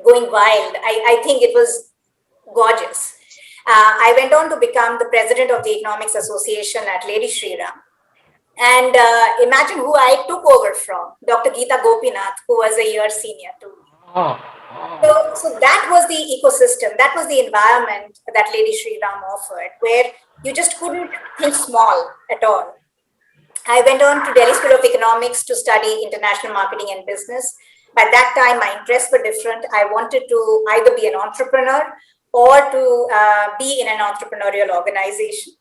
B: going wild. I think it was gorgeous. I went on to become the president of the Economics Association at Lady Shri Ram. And imagine who I took over from, Dr. Geeta Gopinath, who was a year senior to me. So that was the ecosystem, that was the environment that Lady Shri Ram offered, where you just couldn't think small at all. I went on to Delhi School of Economics to study international marketing and business. By that time, my interests were different. I wanted to either be an entrepreneur or to be in an entrepreneurial organization.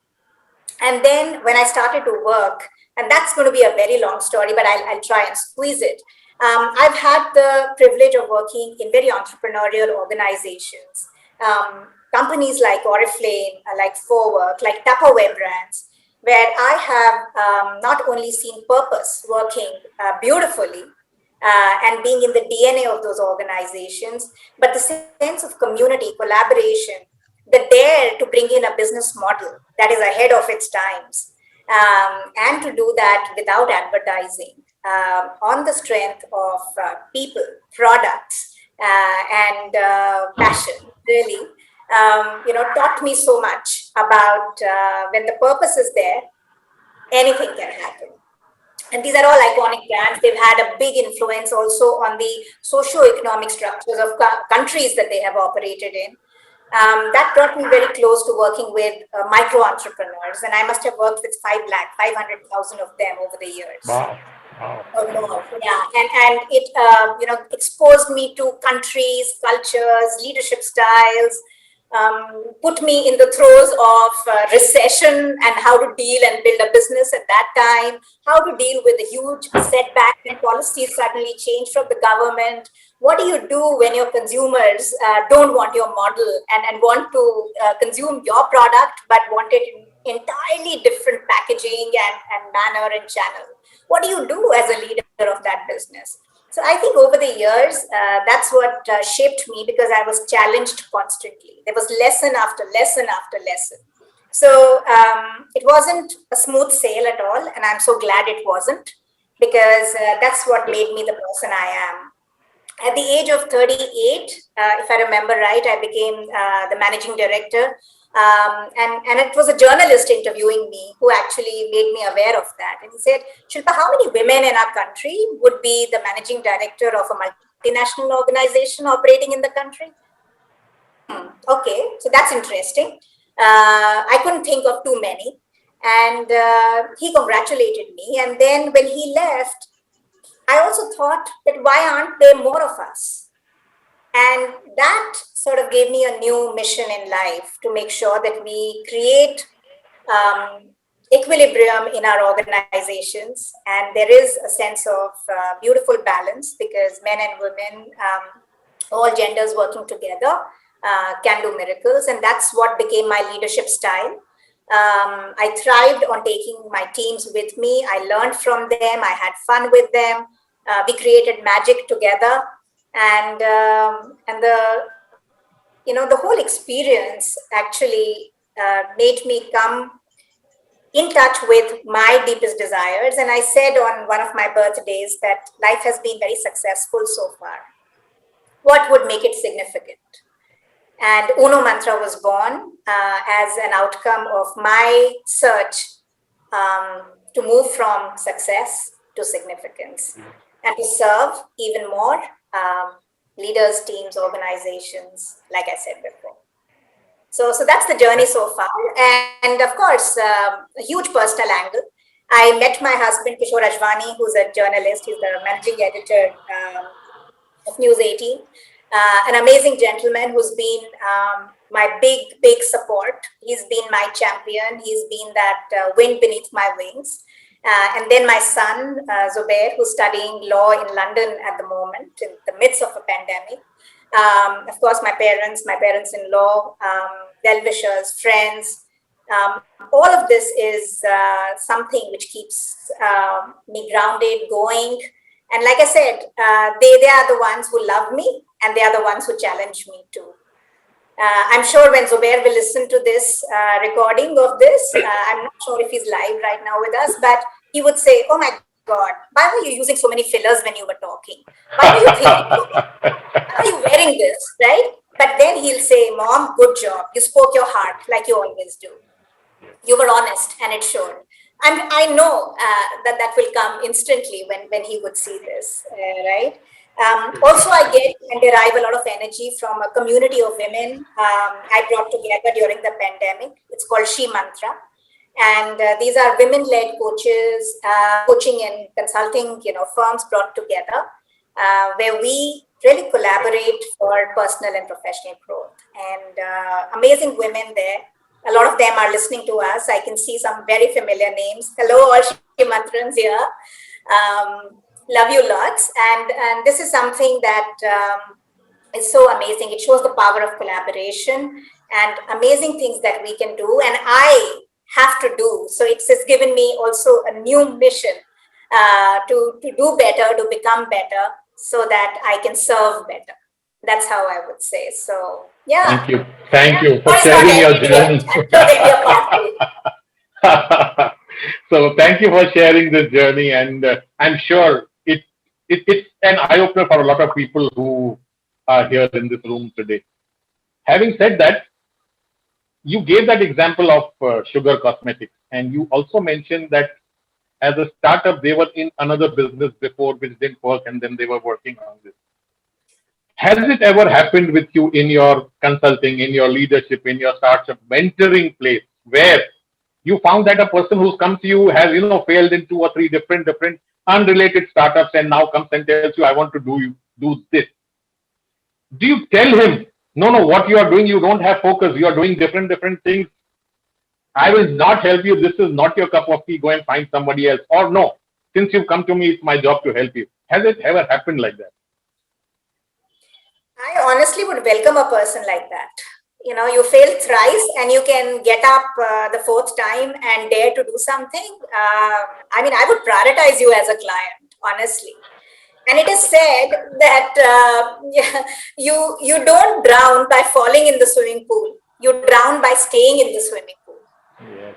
B: And then when I started to work, and that's going to be a very long story, but I'll try and squeeze it. I've had the privilege of working in very entrepreneurial organizations, companies like Oriflame, like Forwork, like Tupperware brands, where I have not only seen purpose working beautifully and being in the DNA of those organizations, but the sense of community, collaboration, the dare to bring in a business model that is ahead of its times, and to do that without advertising, on the strength of people, products, and passion, really, taught me so much about when the purpose is there, anything can happen. And these are all iconic brands. They've had a big influence also on the socio-economic structures of countries that they have operated in. That brought me very close to working with micro entrepreneurs, and I must have worked with 500,000 of them over the years.
C: Wow.
B: Or more, yeah, and it exposed me to countries, cultures, leadership styles, put me in the throes of recession and how to deal and build a business at that time, how to deal with a huge setback when policies suddenly change from the government. What do you do when your consumers don't want your model and want to consume your product but want it in entirely different packaging and manner and channel? What do you do as a leader of that business? So I think over the years, that's what shaped me, because I was challenged constantly. There was lesson after lesson after lesson. So it wasn't a smooth sail at all, and I'm so glad it wasn't, because that's what made me the person I am. At the age of 38, if I remember right, I became the managing director. And it was a journalist interviewing me who actually made me aware of that. And he said, Shilpa, how many women in our country would be the managing director of a multinational organization operating in the country? Okay, so that's interesting. I couldn't think of too many. And he congratulated me. And then when he left, I also thought that why aren't there more of us? And that sort of gave me a new mission in life, to make sure that we create equilibrium in our organizations. And there is a sense of beautiful balance, because men and women, all genders working together, can do miracles. And that's what became my leadership style. I thrived on taking my teams with me. I learned from them. I had fun with them. We created magic together, and the whole experience actually made me come in touch with my deepest desires. And I said on one of my birthdays that life has been very successful so far. What would make it significant? And Uno Mantra was born as an outcome of my search to move from success to significance, and to serve even more leaders, teams, organizations, like I said before. So that's the journey so far. And of course, a huge personal angle. I met my husband, Shilpa Ajwani, who's a journalist. He's the managing editor of News 18. An amazing gentleman who's been my big support. He's been my champion. He's been that wind beneath my wings. And then my son, Zubair, who's studying law in London at the moment, in the midst of a pandemic. Of course, my parents-in-law, well-wishers, friends. All of this is something which keeps me grounded, going. And like I said, they are the ones who love me, and they are the ones who challenge me too. I'm sure when Zubair will listen to this recording of this, I'm not sure if he's live right now with us, but he would say, oh my God, why were you using so many fillers when you were talking? Why were you thinking? Why are you wearing this, right? But then he'll say, Mom, good job. You spoke your heart like you always do. You were honest, and it showed. And I know that will come instantly when he would see this, right? Also, I get and derive a lot of energy from a community of women I brought together during the pandemic. It's called She Mantra. And these are women-led coaches, coaching and consulting, firms brought together, where we really collaborate for personal and professional growth. And amazing women there. A lot of them are listening to us. I can see some very familiar names. Hello, all She Mantrans here. Love you lots. And this is something that is so amazing. It shows the power of collaboration and amazing things that we can do. And I have to do. So it's given me also a new mission to do better, to become better, so that I can serve better. That's how I would say. So, yeah.
C: Thank you for sharing your journey. So thank you for sharing this journey, and I'm sure it's an eye-opener for a lot of people who are here in this room today. Having said that, you gave that example of Sugar Cosmetics, and you also mentioned that as a startup, they were in another business before which didn't work, and then they were working on this. Has it ever happened with you in your consulting, in your leadership, in your startup mentoring place, where you found that a person who's come to you has, failed in 2 or 3 different unrelated startups, and now comes and tells you, I want to do this. Do you tell him No, what you are doing, you don't have focus. You are doing different things. I will not help you. This is not your cup of tea. Go and find somebody else. Or no, since you've come to me, it's my job to help you. Has it ever happened like that?
B: I honestly would welcome a person like that. You know, you fail thrice and you can get up the fourth time and dare to do something. I mean, I would prioritize you as a client, honestly. And it is said that you don't drown by falling in the swimming pool. You drown by staying in the swimming pool.
C: Yes.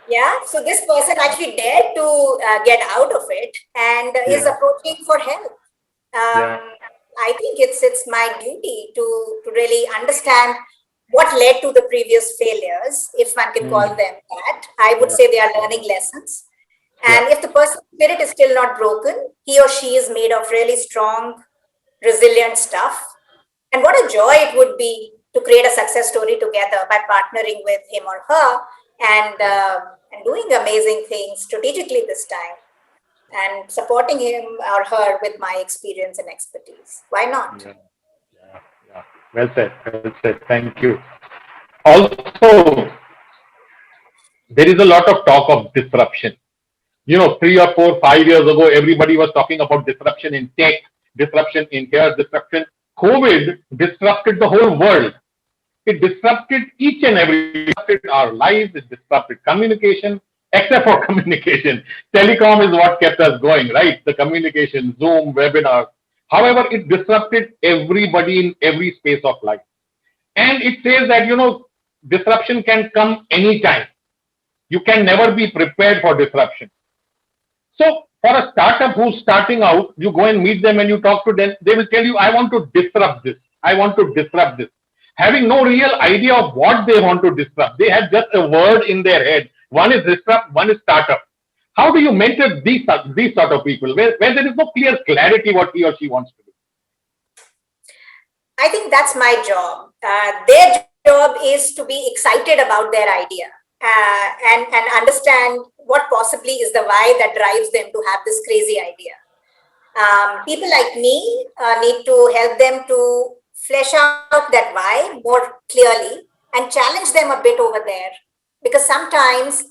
B: Yeah. So this person actually dared to get out of it and is approaching for help.
C: Yeah.
B: I think it's my duty to really understand what led to the previous failures, if one can call them that. I would say they are learning lessons. And if the person's spirit is still not broken, he or she is made of really strong, resilient stuff. And what a joy it would be to create a success story together by partnering with him or her and doing amazing things strategically this time and supporting him or her with my experience and expertise. Why not?
C: Yeah. Well said. Well said. Thank you. Also, there is a lot of talk of disruption. 3 or 4, 5 years ago, everybody was talking about disruption in tech, disruption in here, disruption. COVID disrupted the whole world. It disrupted each and every, disrupted our lives, it disrupted communication, except for communication. Telecom is what kept us going, right? The communication, Zoom, webinars. However, it disrupted everybody in every space of life. And it says that, disruption can come anytime. You can never be prepared for disruption. So for a startup who's starting out, you go and meet them and you talk to them, they will tell you, I want to disrupt this. I want to disrupt this. Having no real idea of what they want to disrupt. They have just a word in their head. One is disrupt, one is startup. How do you mentor these sort of people where there is no clear clarity what he or she wants to do?
B: I think that's my job. Their job is to be excited about their idea and understand what possibly is the why that drives them to have this crazy idea. People like me need to help them to flesh out that why more clearly and challenge them a bit over there. Because sometimes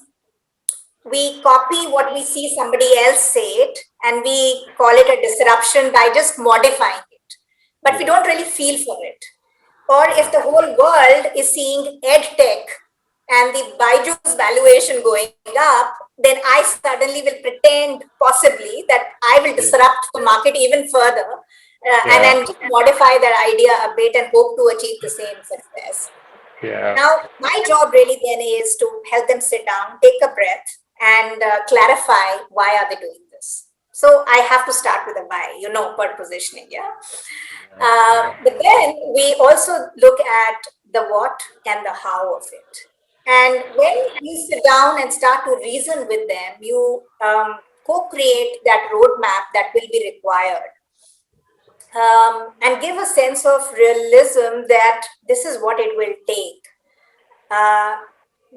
B: we copy what we see somebody else say it and we call it a disruption by just modifying it. But we don't really feel for it. Or if the whole world is seeing ed tech and the Baiju's valuation going up, then I suddenly will pretend possibly that I will disrupt the market even further and then modify that idea a bit and hope to achieve the same success. Now, my job really then is to help them sit down, take a breath, and clarify why are they doing this. So I have to start with a why, per positioning, but then we also look at the what and the how of it. And when you sit down and start to reason with them, you co-create that roadmap that will be required. And give a sense of realism that this is what it will take.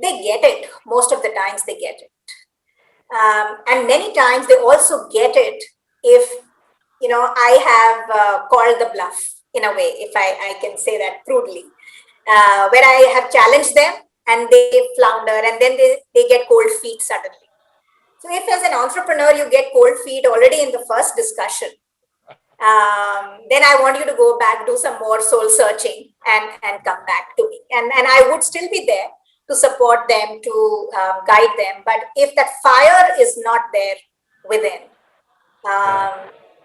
B: They get it. Most of the times they get it. And many times they also get it if, I have called the bluff in a way, if I can say that crudely, where I have challenged them and they flounder and then they get cold feet suddenly. So if as an entrepreneur, you get cold feet already in the first discussion, then I want you to go back, do some more soul searching and come back to me. And I would still be there to support them, to guide them. But if that fire is not there within,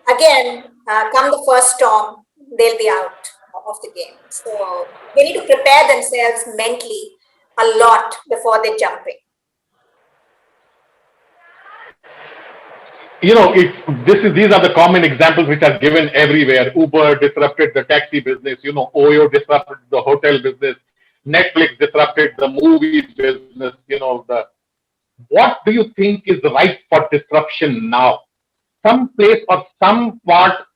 B: again, come the first storm, they'll be out of the game. So they need to prepare themselves mentally a lot before they jump in.
C: These are the common examples which are given everywhere. Uber disrupted the taxi business. Oyo disrupted the hotel business. Netflix disrupted the movie business. What do you think is right for disruption now? Some place or some part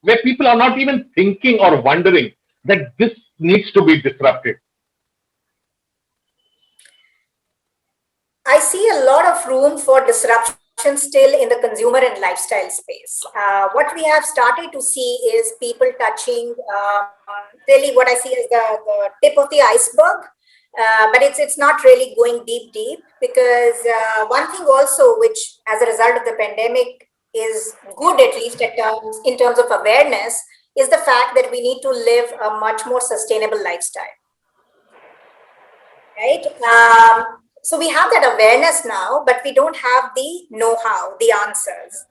C: where people are not even thinking or wondering that this needs to be disrupted.
B: I see a lot of room for disruption still in the consumer and lifestyle space. What we have started to see is people touching really what I see as the tip of the iceberg. But it's not really going deep because one thing also, which as a result of the pandemic is good, at least in terms of awareness, is the fact that we need to live a much more sustainable lifestyle, right? So we have that awareness now, but we don't have the know-how, the answers.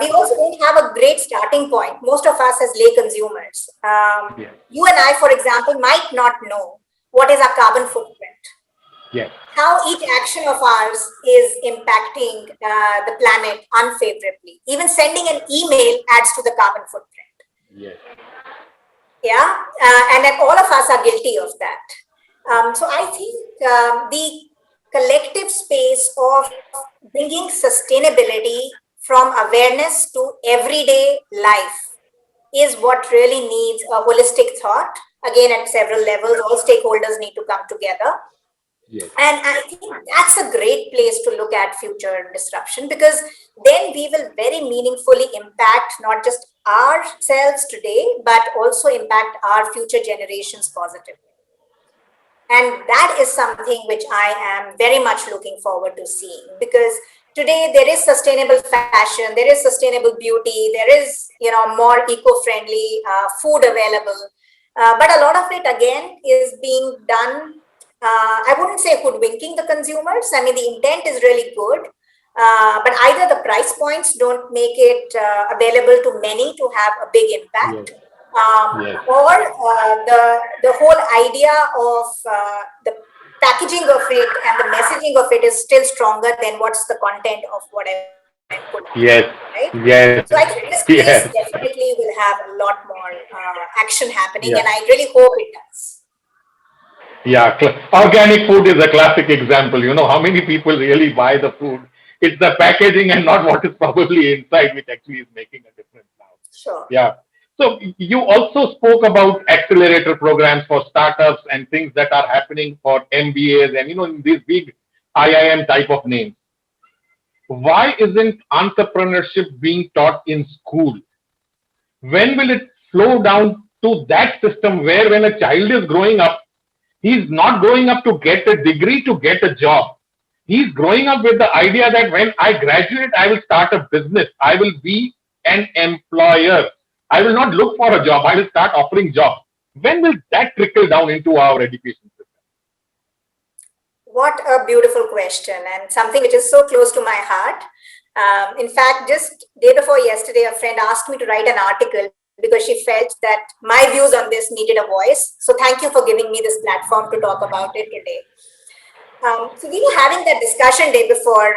B: We also don't have a great starting point. Most of us as lay consumers,
C: Yes.
B: you and I, for example, might not know what is our carbon footprint,
C: Yes.
B: how each action of ours is impacting the planet unfavorably. Even sending an email adds to the carbon footprint.
C: Yes.
B: Yeah, and then all of us are guilty of that. So I think the collective space of bringing sustainability from awareness to everyday life is what really needs a holistic thought. Again, at several levels, all stakeholders need to come together.
C: Yes.
B: And I think that's a great place to look at future disruption, because then we will very meaningfully impact not just ourselves today, but also impact our future generations positively. And that is something which I am very much looking forward to seeing, because today there is sustainable fashion, there is sustainable beauty, there is, more eco-friendly food available. But a lot of it again is being done. I wouldn't say hoodwinking the consumers. I mean, the intent is really good, but either the price points don't make it available to many to have a big
C: Yes.
B: impact,
C: Yes.
B: or the whole idea of the packaging of it and the messaging of it is still stronger than what's the content of whatever I put out,
C: Yes.
B: right?
C: Yes.
B: So I think this
C: Yes.
B: space definitely will have a lot more action happening,
C: Yeah.
B: and I really hope it does.
C: Yeah. Organic food is a classic example. You know, how many people really buy the food? It's the packaging and not what is probably inside, which actually is making a difference now.
B: Sure.
C: Yeah. So you also spoke about accelerator programs for startups and things that are happening for MBAs and, in these big IIM type of names. Why isn't entrepreneurship being taught in school? When will it flow down to that system where when a child is growing up, he's not growing up to get a degree, to get a job. He's growing up with the idea that when I graduate, I will start a business. I will be an employer. I will not look for a job. I will start offering jobs. When will that trickle down into our education system?
B: What a beautiful question, and something which is so close to my heart. In fact, just day before yesterday, a friend asked me to write an article because she felt that my views on this needed a voice. So thank you for giving me this platform to talk about it today. So we were having that discussion day before,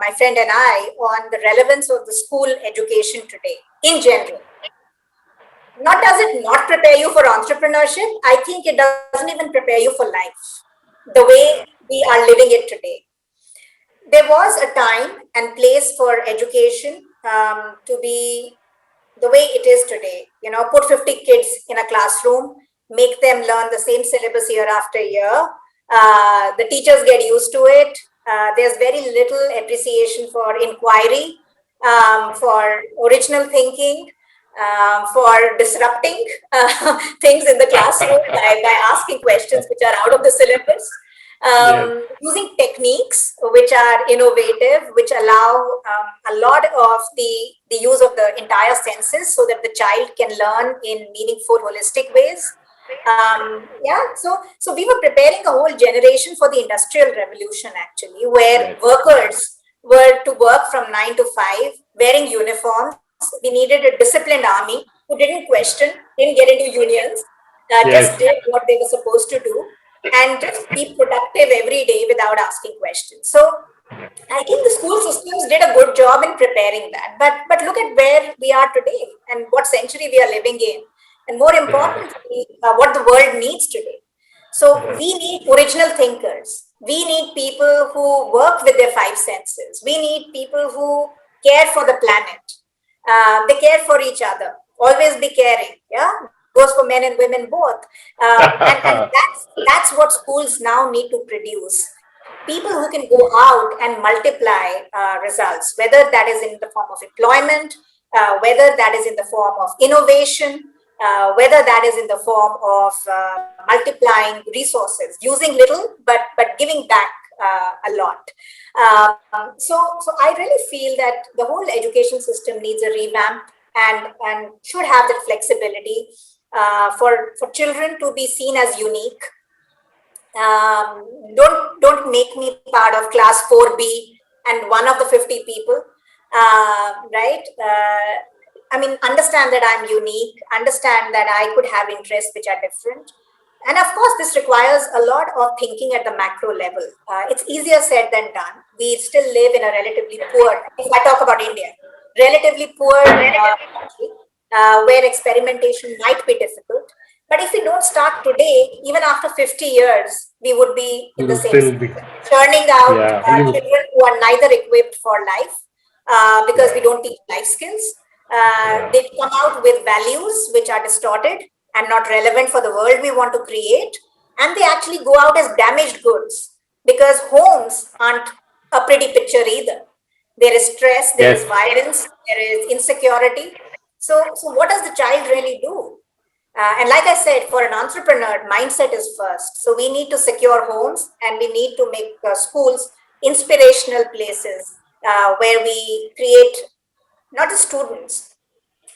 B: my friend and I, on the relevance of the school education today in general. Not does it not prepare you for entrepreneurship, I think it doesn't even prepare you for life the way we are living it today. There was a time and place for education to be the way it is today. Put 50 kids in a classroom, make them learn the same syllabus year after year. The teachers get used to it. There's very little appreciation for inquiry, for original thinking, for disrupting things in the classroom by asking questions which are out of the syllabus.
C: Yes.
B: Using techniques which are innovative, which allow a lot of the use of the entire senses so that the child can learn in meaningful, holistic ways. So we were preparing a whole generation for the industrial revolution, actually, where
C: Yes.
B: workers were to work from 9 to 5, wearing uniforms. We needed a disciplined army who didn't question, didn't get into unions,
C: Yes.
B: just did what they were supposed to do, and just be productive every day without asking questions. So I think the school systems did a good job in preparing that. But look at where we are today and what century we are living in, and more importantly, what the world needs today. So we need original thinkers. We need people who work with their five senses. We need people who care for the planet. They care for each other. Always be caring. Yeah, goes for men and women both. And that's what schools now need to produce. People who can go out and multiply results, whether that is in the form of employment, whether that is in the form of innovation, whether that is in the form of multiplying resources, using little but giving back a lot. So I really feel that the whole education system needs a revamp and should have that flexibility for children to be seen as unique. Don't make me part of class 4B and one of the 50 people, right? I mean, understand that I'm unique, understand that I could have interests which are different. And of course, this requires a lot of thinking at the macro level. It's easier said than done. We still live in a relatively poor, if I talk about India, relatively poor country, where experimentation might be difficult. But if we don't start today, even after 50 years, we would be in
C: You
B: the
C: will
B: same
C: still be.
B: situation, churning out
C: Yeah.
B: children who are neither equipped for life because we don't teach life skills. They come out with values which are distorted and not relevant for the world we want to create. And they actually go out as damaged goods because homes aren't a pretty picture either. There is stress, there is
C: Yes.
B: violence, there is insecurity. So what does the child really do? And like I said, for an entrepreneur, mindset is first. So we need to secure homes and we need to make schools inspirational places where we create not just students,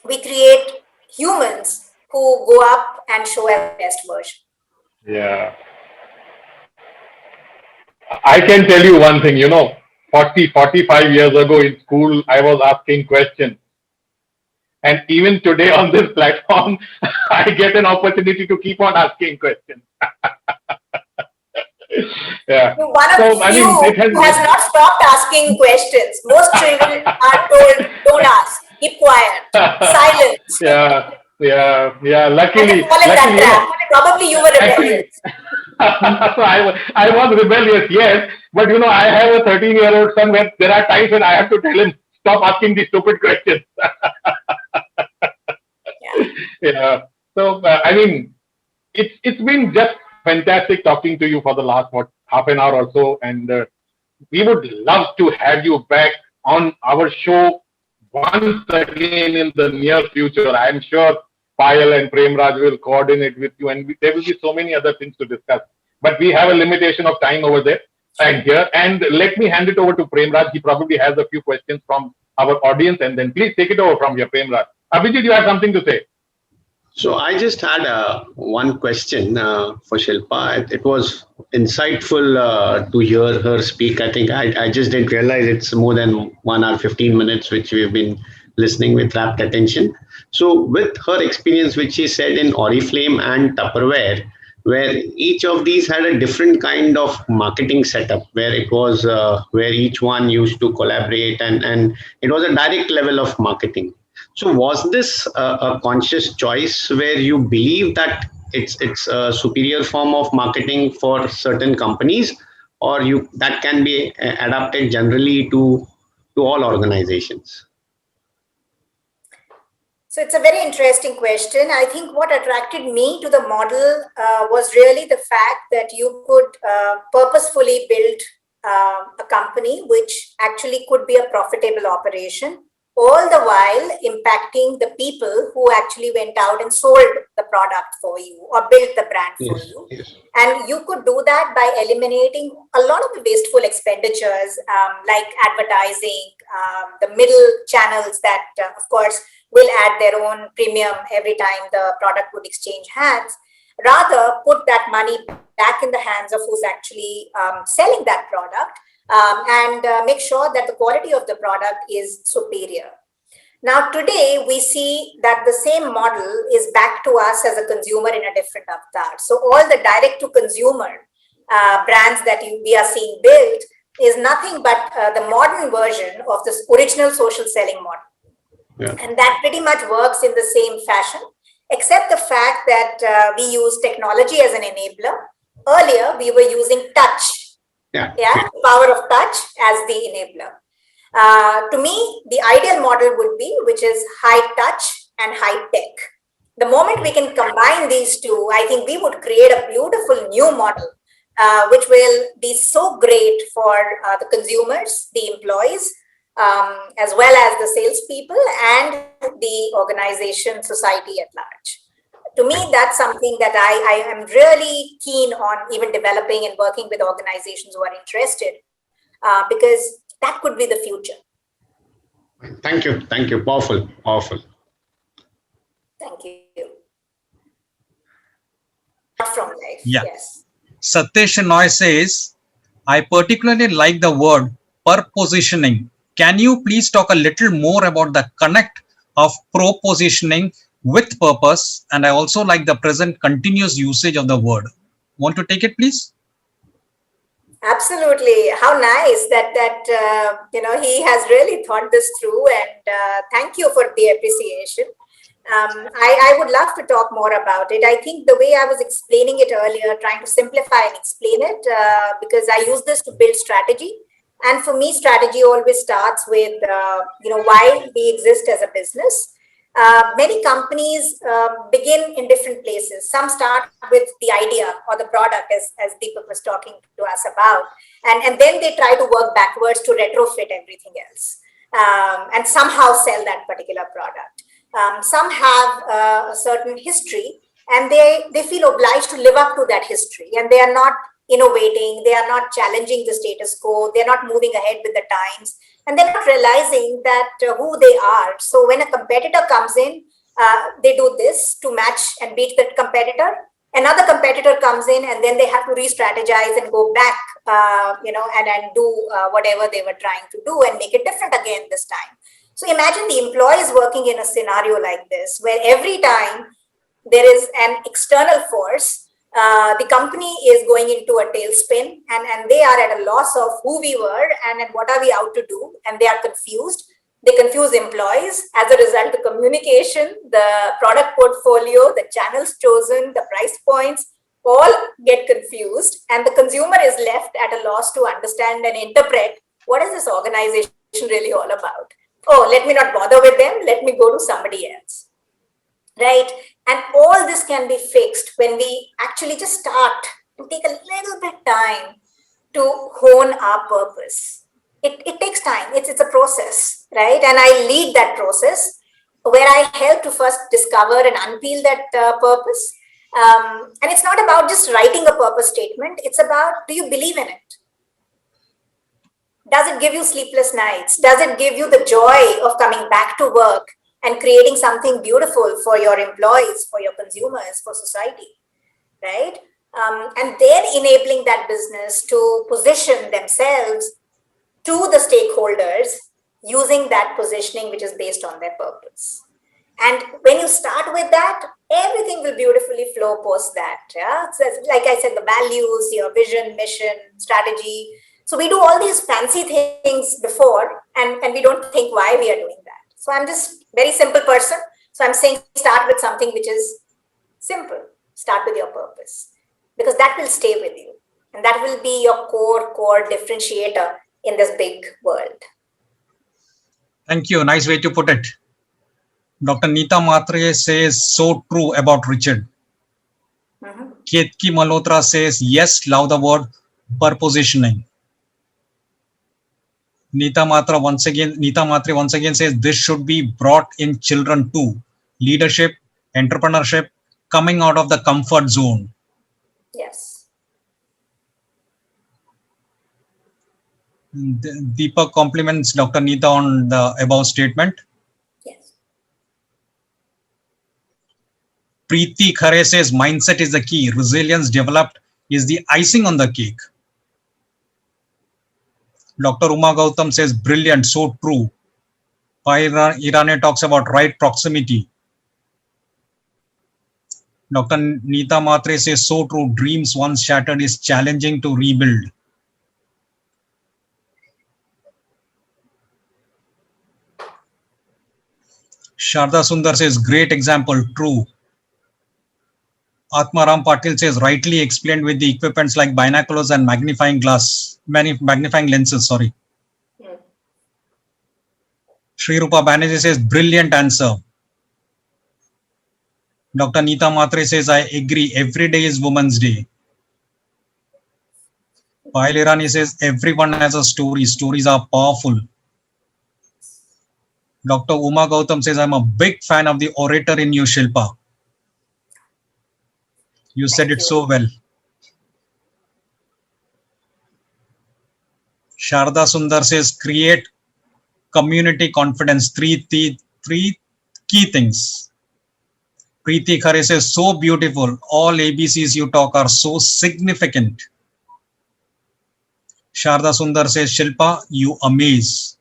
B: we create humans who go up and show their best version.
C: Yeah. I can tell you one thing, 45 years ago in school, I was asking questions. And even today on this platform, I get an opportunity to keep on asking questions. Yeah.
B: You're one of
C: So,
B: the
C: I
B: few
C: mean, it has.
B: who has not stopped asking questions. Most children are told, don't ask, keep quiet, silence.
C: Yeah.
B: And they
C: Luckily,
B: fall in that trap. Probably you were
C: actually,
B: rebellious.
C: so I was rebellious, yes, but I have a 13-year-old son where there are times when I have to tell him, stop asking these stupid questions.
B: Yeah.
C: Yeah. So, I mean, it's been just fantastic talking to you for the last, half an hour or so. And we would love to have you back on our show once again in the near future. I'm sure Payal and Premraj will coordinate with you, and there will be so many other things to discuss. But we have a limitation of time over there and here. And let me hand it over to Premraj. He probably has a few questions from our audience, and then please take it over from here, Premraj. Abhijit, you have something to say?
D: So I just had one question for Shilpa. It was insightful to hear her speak. I think I just didn't realize it's more than 1 hour, 15 minutes, which we've been listening with rapt attention. So with her experience, which she said in Oriflame and Tupperware, where each of these had a different kind of marketing setup, where it was where each one used to collaborate and it was a direct level of marketing. So was this a conscious choice where you believe that it's a superior form of marketing for certain companies, or you that can be adapted generally to all organizations?
B: So it's a very interesting question. I think what attracted me to the model was really the fact that you could purposefully build a company which actually could be a profitable operation, all the while impacting the people who actually went out and sold the product for you or built the brand for you.
D: Yes.
B: And you could do that by eliminating a lot of the wasteful expenditures like advertising, the middle channels that, of course, will add their own premium every time the product would exchange hands. Rather, put that money back in the hands of who's actually selling that product and make sure that the quality of the product is superior. Now, today, we see that the same model is back to us as a consumer in a different avatar. So all the direct-to-consumer brands that we are seeing built is nothing but the modern version of this original social selling model.
D: Yeah.
B: And that pretty much works in the same fashion, except the fact that we use technology as an enabler. Earlier, we were using touch, the power of touch as the enabler. To me, the ideal model would be, which is high touch and high tech. The moment we can combine these two, I think we would create a beautiful new model, which will be so great for the consumers, the employees, as well as the salespeople and the organization, society at large. to me, that's something that I am really keen on even developing and working with organizations who are interested, because that could be the future.
D: Thank you. Thank you. Powerful. Powerful.
B: Thank you. From life,
A: Yeah.
B: yes.
A: Satyesh Noy says, I particularly like the word perpositioning. Can you please talk a little more about the connect of propositioning with purpose? And I also like the present continuous usage of the word. Want to take it, please?
B: Absolutely. How nice that he has really thought this through, and thank you for the appreciation. I would love to talk more about it. I think the way I was explaining it earlier, trying to simplify and explain it, because I use this to build strategy. And for me, strategy always starts with, why we exist as a business. Many companies begin in different places. Some start with the idea or the product, as Deepak was talking to us about, and then they try to work backwards to retrofit everything else, and somehow sell that particular product. Some have a certain history, and they feel obliged to live up to that history, and they are not innovating, they are not challenging the status quo, they're not moving ahead with the times, and they're not realizing that who they are. So when a competitor comes in, they do this to match and beat that competitor. Another competitor comes in, and then they have to re-strategize and go back, and do whatever they were trying to do and make it different again this time. So imagine the employees working in a scenario like this, where every time there is an external force, the company is going into a tailspin, and they are at a loss of who we were and what are we out to do, and they are confused. They confuse employees. As a result, the communication, the product portfolio, the channels chosen, the price points, all get confused, and the consumer is left at a loss to understand and interpret what is this organization really all about. Oh, let me not bother with them. Let me go to somebody else. Right? And all this can be fixed when we actually just start to take a little bit time to hone our purpose. It takes time. It's a process, right? And I lead that process where I help to first discover and unpeel that purpose. And it's not about just writing a purpose statement. It's about, do you believe in it? Does it give you sleepless nights? Does it give you the joy of coming back to work and creating something beautiful for your employees, for your consumers, for society, right? And then enabling that business to position themselves to the stakeholders using that positioning, which is based on their purpose. And when you start with that, everything will beautifully flow post that. Yeah? So like I said, the values, your vision, mission, strategy. So we do all these fancy things before, and we don't think why we are doing that. So I'm just very simple person. So I'm saying start with something which is simple. Start with your purpose, because that will stay with you. And that will be your core differentiator in this big world.
A: Thank you. Nice way to put it. Dr. Neeta Matre says, so true about Richard. Ketki Malhotra says, yes, love the word perpositioning. Neeta Matre once again says, this should be brought in children too. Leadership, entrepreneurship, coming out of the comfort zone.
B: Yes.
A: Deepak compliments Dr. Neeta on the above statement.
B: Yes.
A: Preeti Khare says, mindset is the key. Resilience developed is the icing on the cake. Dr. Uma Gautam says, brilliant, so true. Pai Irane talks about right proximity. Dr. Neeta Matre says, so true. Dreams once shattered is challenging to rebuild. Sharda Sundar says, great example, true. Atmaram Patil says, rightly explained with the equipments like binoculars and magnifying lenses, sorry. Sri Rupa Banerjee says, brilliant answer. Dr. Neeta Matre says, I agree, every day is Women's Day. Payal Irani says, everyone has a story. Stories are powerful. Dr. Uma Gautam says, I'm a big fan of the orator in you, Shilpa. You said
B: Thank
A: it
B: you.
A: so well. Sharda Sundar says create community confidence. Three key things. Preeti Khare says so beautiful. All ABCs you talk are so significant. Sharda Sundar says Shilpa, you amaze.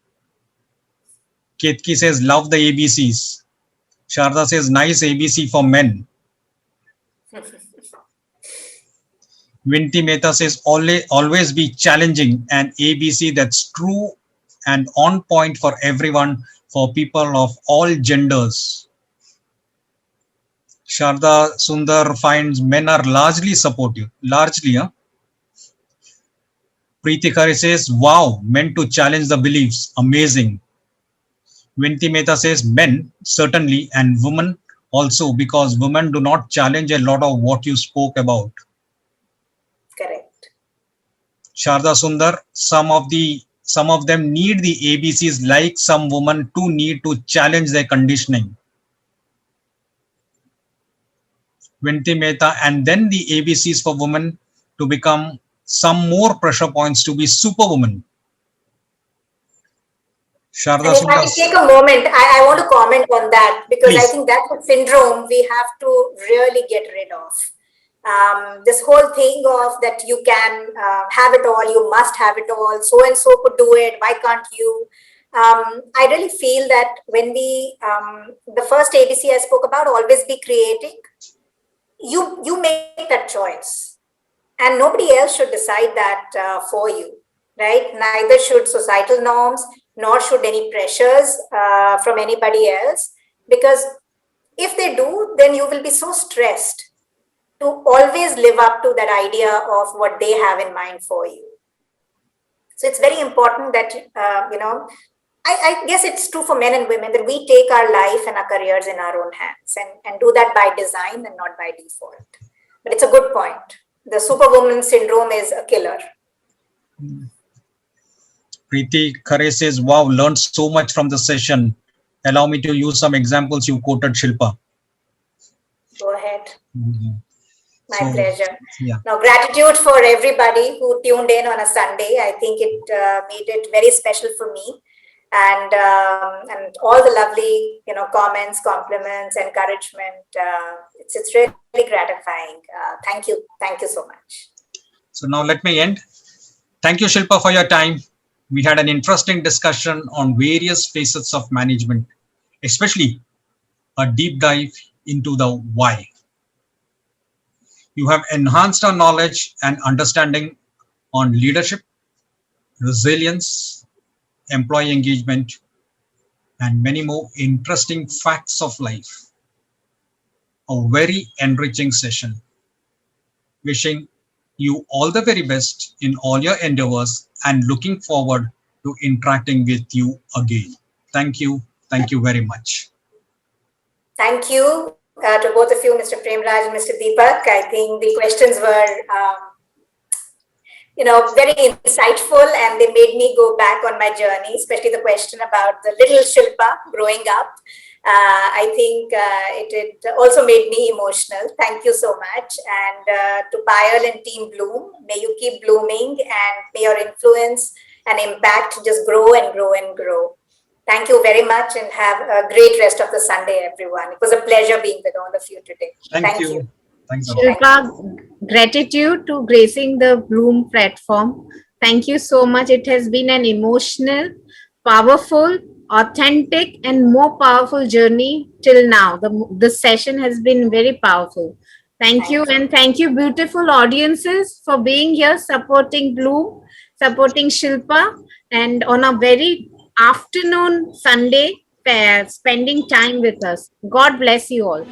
A: Ketki says love the ABCs. Sharda says nice ABC for men. Vinti Mehta says always be challenging, and ABC that's true and on point for everyone, for people of all genders. Sharda Sundar finds men are largely supportive. Largely, huh? Preeti Khare says, wow, meant to challenge the beliefs. Amazing. Vinti Mehta says, men, certainly, and women also, because women do not challenge a lot of what you spoke about.
B: Correct.
A: Sharda Sundar, some of them need the ABCs like some women to need to challenge their conditioning. Vinti Mehta, and then the ABCs for women to become some more pressure points to be superwoman.
B: And
A: Sharda
B: if I
A: Sundar,
B: can take a moment, I want to comment on that because I
A: please.
B: think that's a syndrome we have to really get rid of. This whole thing of that you can have it all, you must have it all, so and so could do it, why can't you? I really feel that when the first ABC I spoke about, always be creating, you make that choice. And nobody else should decide that for you, right? Neither should societal norms, nor should any pressures from anybody else. Because if they do, then you will be so stressed to always live up to that idea of what they have in mind for you. So it's very important that, I guess it's true for men and women that we take our life and our careers in our own hands and do that by design and not by default. But it's a good point. The superwoman syndrome is a killer.
A: Preeti Khare says, wow, learned so much from the session. Allow me to use some examples you quoted, Shilpa.
B: Go ahead.
A: Mm-hmm.
B: My pleasure.
A: Yeah.
B: Now, gratitude for everybody who tuned in on a Sunday. I think it made it very special for me. And all the lovely, comments, compliments, encouragement. It's really gratifying. Thank you so much.
A: So now let me end. Thank you, Shilpa, for your time. We had an interesting discussion on various facets of management, especially a deep dive into the why. You have enhanced our knowledge and understanding on leadership, resilience, employee engagement, and many more interesting facts of life. A very enriching session. Wishing you all the very best in all your endeavors and looking forward to interacting with you again. Thank you. Thank you very much.
B: Thank you to both of you, Mr. Premraj and Mr. Deepak. I think the questions were, very insightful, and they made me go back on my journey, especially the question about the little Shilpa growing up. I think it also made me emotional. Thank you so much. And to Payal and Team Bloom, may you keep blooming and may your influence and impact just grow and grow and grow. Thank you very much and have a great rest of the Sunday, everyone. It was a pleasure being with all of you today.
A: Thank you. Thanks a lot.
E: Shilpa, gratitude to gracing the Bloom platform. Thank you so much. It has been an emotional, powerful, authentic, and more powerful journey till now. The session has been very powerful. Thank you. And thank you, beautiful audiences, for being here, supporting Bloom, supporting Shilpa, and on a very afternoon Sunday, spending time with us. God bless you all.